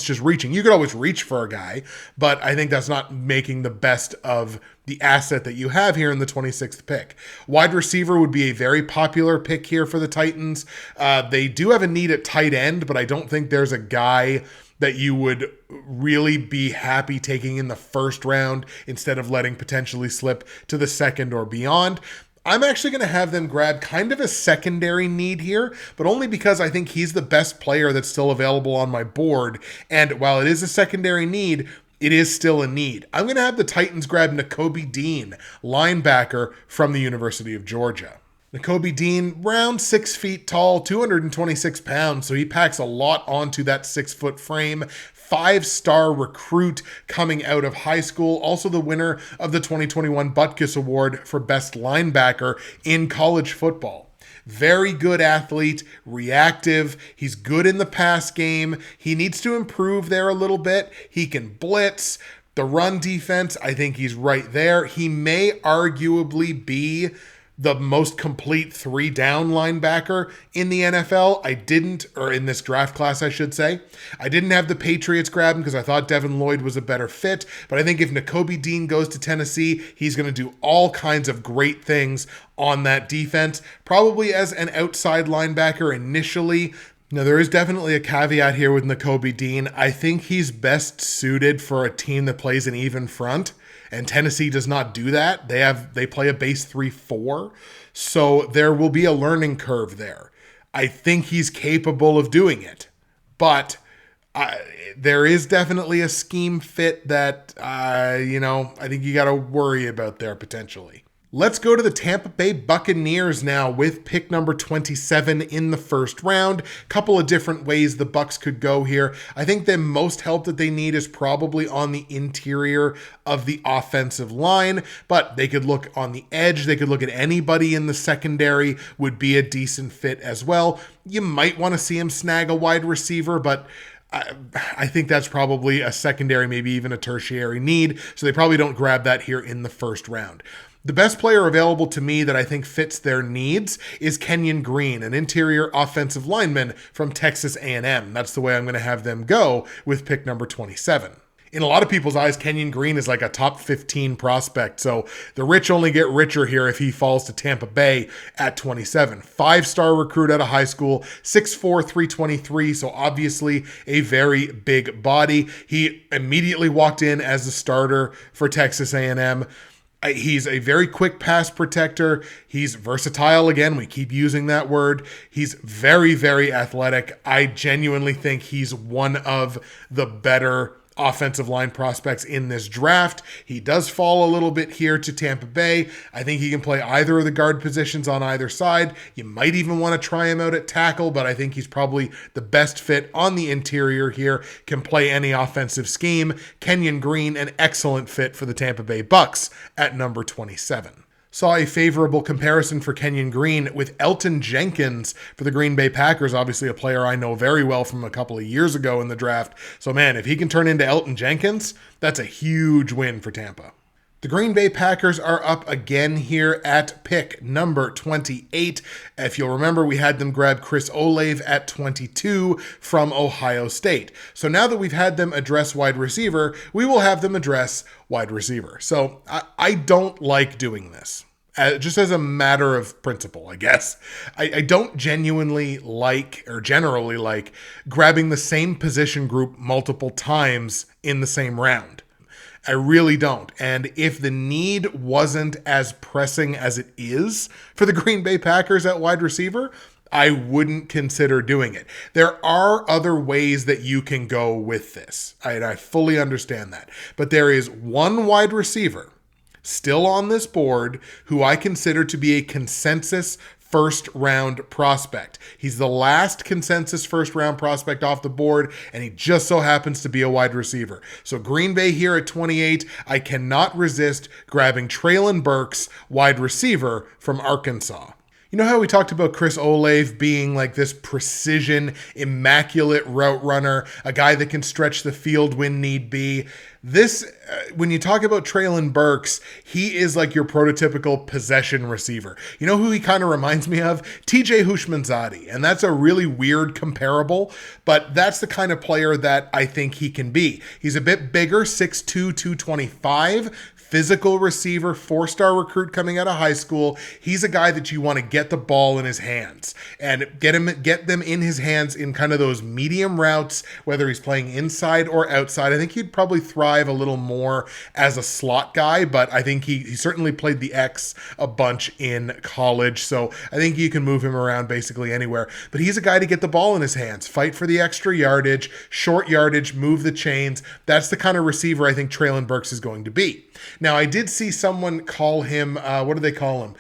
just reaching. You could always reach for a guy, but I think that's not making the best of the asset that you have here in the 26th pick. Wide receiver would be a very popular pick here for the Titans. They do have a need at tight end, but I don't think there's a guy that you would really be happy taking in the first round instead of letting potentially slip to the second or beyond. I'm actually going to have them grab kind of a secondary need here, but only because I think he's the best player that's still available on my board. And while it is a secondary need, it is still a need. I'm going to have the Titans grab Nakobe Dean, linebacker from the University of Georgia. Nakobe Dean, around 6 feet tall, 226 pounds, so he packs a lot onto that 6-foot frame. 5-star recruit coming out of high school, also the winner of the 2021 Butkus Award for Best Linebacker in college football. Very good athlete, reactive. He's good in the pass game. He needs to improve there a little bit. He can blitz. The run defense, I think he's right there. He may arguably be the most complete 3-down linebacker in the NFL. Or in this draft class, I should say. I didn't have the Patriots grab him because I thought Devin Lloyd was a better fit. But I think if Nakobe Dean goes to Tennessee, he's going to do all kinds of great things on that defense. Probably as an outside linebacker initially. Now, there is definitely a caveat here with Nakobe Dean. I think he's best suited for a team that plays an even front. And Tennessee does not do that. They play a base 3-4. So there will be a learning curve there. I think he's capable of doing it. But there is definitely a scheme fit that, I think you got to worry about there potentially. Let's go to the Tampa Bay Buccaneers now with pick number 27 in the first round. Couple of different ways the Bucs could go here. I think the most help that they need is probably on the interior of the offensive line, but they could look on the edge. They could look at anybody in the secondary would be a decent fit as well. You might want to see him snag a wide receiver, but I think that's probably a secondary, maybe even a tertiary need. So they probably don't grab that here in the first round. The best player available to me that I think fits their needs is Kenyan Green, an interior offensive lineman from Texas A&M. That's the way I'm going to have them go with pick number 27. In a lot of people's eyes, Kenyan Green is like a top 15 prospect, so the rich only get richer here if he falls to Tampa Bay at 27. 5-star recruit out of high school, 6'4", 323, so obviously a very big body. He immediately walked in as the starter for Texas A&M. He's a very quick pass protector. He's versatile. Again, we keep using that word. He's very, very athletic. I genuinely think he's one of the better offensive line prospects in this draft. He does fall a little bit here to Tampa Bay. I think he can play either of the guard positions on either side. You might even want to try him out at tackle, but I think he's probably the best fit on the interior here. Can play any offensive scheme. Kenyan Green, an excellent fit for the Tampa Bay Bucs at number 27. Saw a favorable comparison for Kenyan Green with Elton Jenkins for the Green Bay Packers, obviously a player I know very well from a couple of years ago in the draft. So man, if he can turn into Elton Jenkins, that's a huge win for Tampa. The Green Bay Packers are up again here at pick number 28. If you'll remember, we had them grab Chris Olave at 22 from Ohio State. So now that we've had them address wide receiver, we will have them address wide receiver. So I don't like doing this. Just as a matter of principle, I guess. I don't generally like grabbing the same position group multiple times in the same round. I really don't. And if the need wasn't as pressing as it is for the Green Bay Packers at wide receiver, I wouldn't consider doing it. There are other ways that you can go with this. I fully understand that. But there is one wide receiver still on this board who I consider to be a consensus first round prospect. He's the last consensus first round prospect off the board, and he just so happens to be a wide receiver. So Green Bay here at 28, I cannot resist grabbing Treylon Burks, wide receiver from Arkansas. You know how we talked about Chris Olave being like this precision, immaculate route runner, a guy that can stretch the field when need be? When you talk about Treylon Burks, he is like your prototypical possession receiver. You know who he kind of reminds me of? TJ Houshmandzadeh. And that's a really weird comparable, but that's the kind of player that I think he can be. He's a bit bigger, 6'2", 225, physical receiver, 4-star recruit coming out of high school. He's a guy that you want to get the ball in his hands and get them in his hands in kind of those medium routes, whether he's playing inside or outside. I think he'd probably thrive a little more as a slot guy, but I think he certainly played the X a bunch in college. So I think you can move him around basically anywhere, but he's a guy to get the ball in his hands, fight for the extra yardage, short yardage, move the chains. That's the kind of receiver I think Treylon Burks is going to be. Now, I did see someone call him, what do they call him?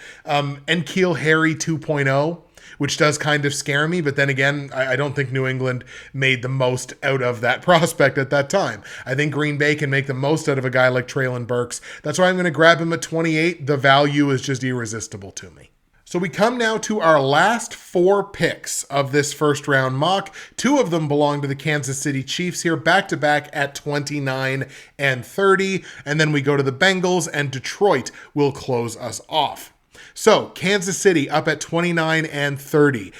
N'Keal Harry 2.0, which does kind of scare me. But then again, I don't think New England made the most out of that prospect at that time. I think Green Bay can make the most out of a guy like Treylon Burks. That's why I'm going to grab him at 28. The value is just irresistible to me. So we come now to our last 4 picks of this first round mock. 2 of them belong to the Kansas City Chiefs here, back-to-back at 29 and 30. And then we go to the Bengals, and Detroit will close us off. So Kansas City up at 29 and 30.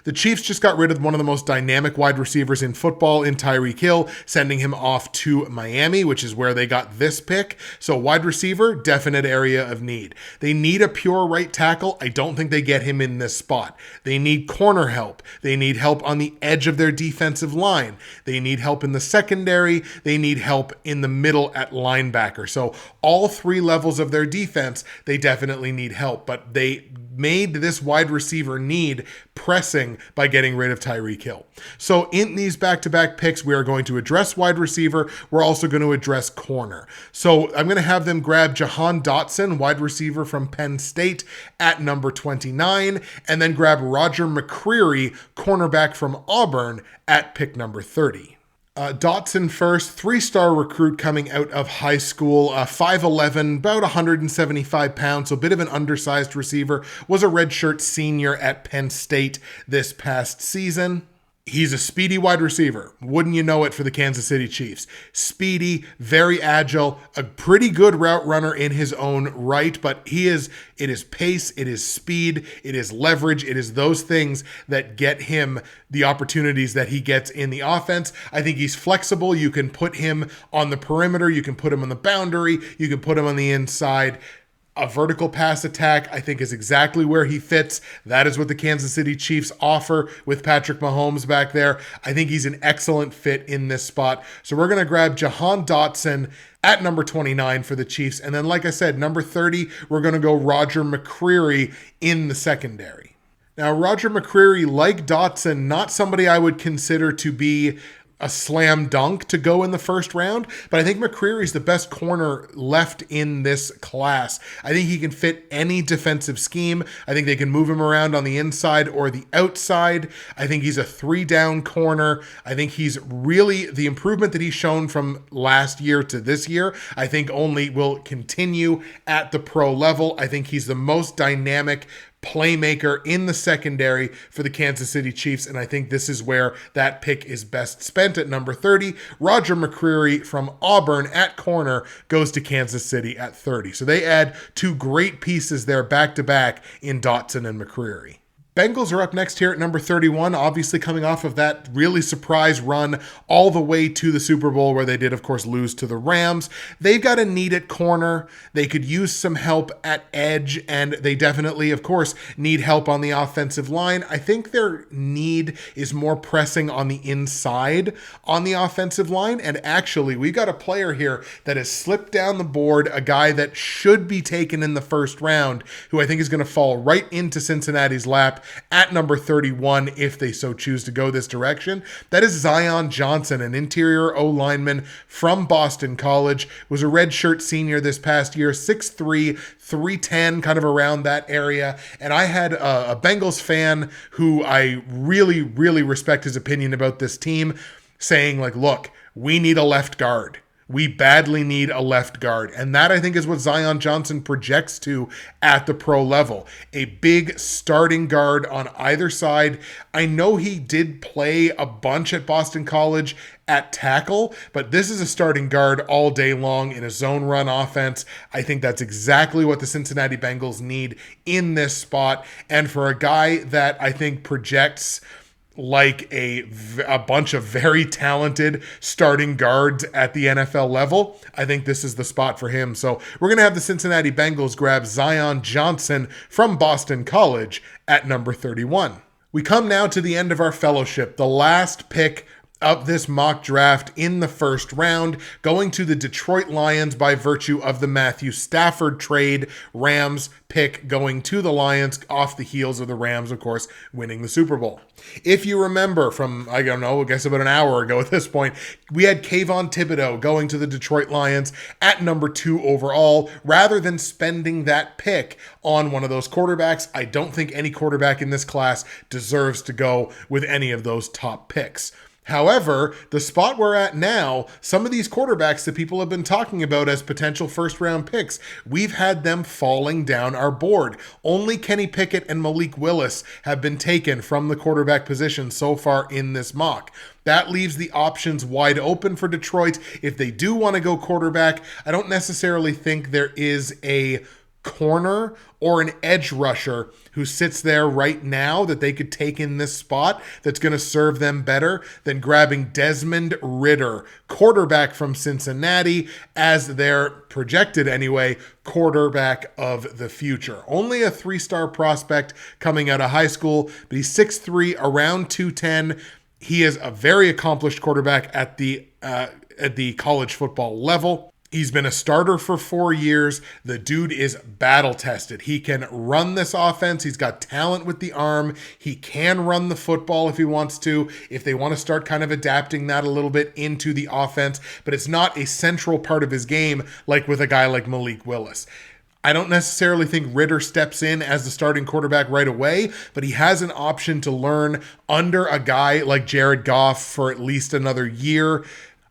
The Chiefs just got rid of one of the most dynamic wide receivers in football in Tyreek Hill, sending him off to Miami, which is where they got this pick. So wide receiver, definite area of need. They need a pure right tackle. I don't think they get him in this spot. They need corner help. They need help on the edge of their defensive line. They need help in the secondary. They need help in the middle at linebacker. So all 3 levels of their defense, they definitely need help, but they made this wide receiver need pressing by getting rid of Tyreek Hill. So in these back-to-back picks, we are going to address wide receiver. We're also going to address corner. So I'm going to have them grab Jahan Dotson, wide receiver from Penn State, at number 29, and then grab Roger McCreary, cornerback from Auburn, at pick number 30. Dotson first, 3-star recruit coming out of high school, 5'11", about 175 pounds, so a bit of an undersized receiver, was a redshirt senior at Penn State this past season. He's a speedy wide receiver. Wouldn't you know it for the Kansas City Chiefs? Speedy, very agile, a pretty good route runner in his own right, but it is pace, it is speed, it is leverage, it is those things that get him the opportunities that he gets in the offense. I think he's flexible. You can put him on the perimeter, you can put him on the boundary, you can put him on the inside. A vertical pass attack, I think, is exactly where he fits. That is what the Kansas City Chiefs offer with Patrick Mahomes back there. I think he's an excellent fit in this spot. So we're going to grab Jahan Dotson at number 29 for the Chiefs. And then, like I said, number 30, we're going to go Roger McCreary in the secondary. Now, Roger McCreary, like Dotson, not somebody I would consider to be a slam dunk to go in the first round, but I think McCreary's the best corner left in this class. I think he can fit any defensive scheme. I think they can move him around on the inside or the outside. I think he's a 3-down corner. I think he's really the improvement that he's shown from last year to this year, I think only will continue at the pro level. I think he's the most dynamic playmaker in the secondary for the Kansas City Chiefs, and I think this is where that pick is best spent at number 30. Roger McCreary from Auburn at corner goes to Kansas City at 30. So they add 2 great pieces there back-to-back in Dotson and McCreary. Bengals are up next here at number 31, obviously coming off of that really surprise run all the way to the Super Bowl where they did, of course, lose to the Rams. They've got a need at corner. They could use some help at edge, and they definitely, of course, need help on the offensive line. I think their need is more pressing on the inside on the offensive line, and actually, we've got a player here that has slipped down the board, a guy that should be taken in the first round, who I think is going to fall right into Cincinnati's lap at number 31 if they so choose to go this direction. That is Zion Johnson, an interior O-lineman from Boston College, was a redshirt senior this past year, 6'3", 310, kind of around that area. And I had a Bengals fan who I really, really respect his opinion about this team saying, like, look, we need a left guard. We badly need a left guard. And that, I think, is what Zion Johnson projects to at the pro level. A big starting guard on either side. I know he did play a bunch at Boston College at tackle, but this is a starting guard all day long in a zone run offense. I think that's exactly what the Cincinnati Bengals need in this spot. And for a guy that I think projects like a bunch of very talented starting guards at the NFL level, I think this is the spot for him. So we're going to have the Cincinnati Bengals grab Zion Johnson from Boston College at number 31. We come now to the end of our fellowship, the last pick of this mock draft in the first round, going to the Detroit Lions by virtue of the Matthew Stafford trade. Rams pick going to the Lions off the heels of the Rams, of course, winning the Super Bowl. If you remember from, I don't know, I guess about an hour ago at this point, we had Kayvon Thibodeau going to the Detroit Lions at number 2 overall. Rather than spending that pick on one of those quarterbacks, I don't think any quarterback in this class deserves to go with any of those top picks. However, the spot we're at now, some of these quarterbacks that people have been talking about as potential first-round picks, we've had them falling down our board. Only Kenny Pickett and Malik Willis have been taken from the quarterback position so far in this mock. That leaves the options wide open for Detroit. If they do want to go quarterback, I don't necessarily think there is a corner or an edge rusher who sits there right now that they could take in this spot that's going to serve them better than grabbing Desmond Ridder, quarterback from Cincinnati, as their projected anyway quarterback of the future. Only a 3-star prospect coming out of high school, but he's 6'3", around 210. He is a very accomplished quarterback at the college football level. He's been a starter for 4 years. The dude is battle tested. He can run this offense. He's got talent with the arm. He can run the football if he wants to, if they want to start kind of adapting that a little bit into the offense. But it's not a central part of his game like with a guy like Malik Willis. I don't necessarily think Ridder steps in as the starting quarterback right away, but he has an option to learn under a guy like Jared Goff for at least another year.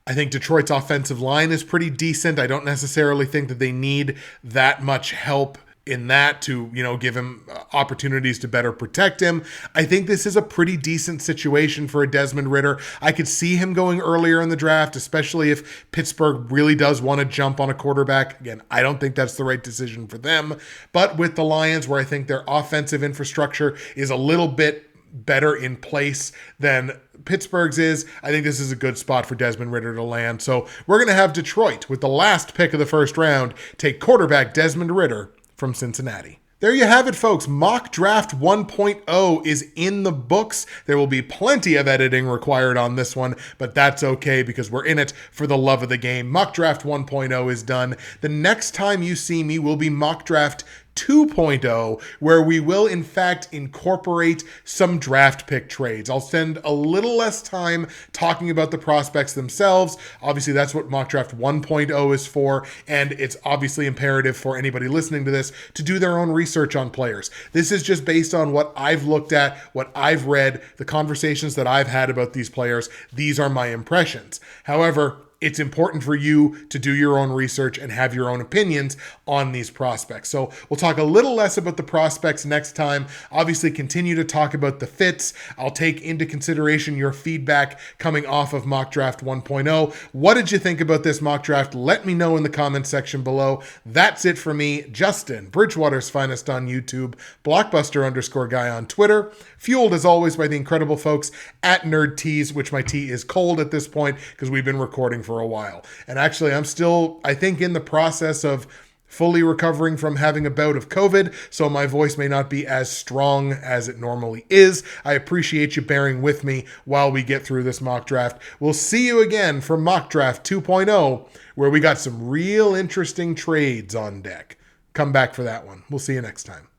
I think Detroit's offensive line is pretty decent. I don't necessarily think that they need that much help in that to, give him opportunities to better protect him. I think this is a pretty decent situation for a Desmond Ridder. I could see him going earlier in the draft, especially if Pittsburgh really does want to jump on a quarterback. Again, I don't think that's the right decision for them. But with the Lions, where I think their offensive infrastructure is a little bit better in place than Pittsburgh's is, I think this is a good spot for Desmond Ridder to land. So we're going to have Detroit, with the last pick of the first round, take quarterback Desmond Ridder from Cincinnati. There you have it, folks. Mock Draft 1.0 is in the books. There will be plenty of editing required on this one, but that's okay because we're in it for the love of the game. Mock Draft 1.0 is done. The next time you see me will be Mock Draft 2.0, where we will in fact incorporate some draft pick trades. I'll spend a little less time talking about the prospects themselves. Obviously, that's what Mock Draft 1.0 is for, and it's obviously imperative for anybody listening to this to do their own research on players. This is just based on what I've looked at, what I've read, the conversations that I've had about these players. These are my impressions. However, it's important for you to do your own research and have your own opinions on these prospects. So we'll talk a little less about the prospects next time. Obviously, continue to talk about the fits. I'll take into consideration your feedback coming off of Mock Draft 1.0. What did you think about this mock draft? Let me know in the comments section below. That's it for me, Justin, Bridgewater's Finest on YouTube, Blockbuster_guy on Twitter, fueled as always by the incredible folks at Nerd Teas, which my tea is cold at this point because we've been recording for a while. And actually, I'm still, I think, in the process of fully recovering from having a bout of COVID, so my voice may not be as strong as it normally is. I appreciate you bearing with me while we get through this mock draft. We'll see you again for Mock Draft 2.0, where we got some real interesting trades on deck. Come back for that one. We'll see you next time.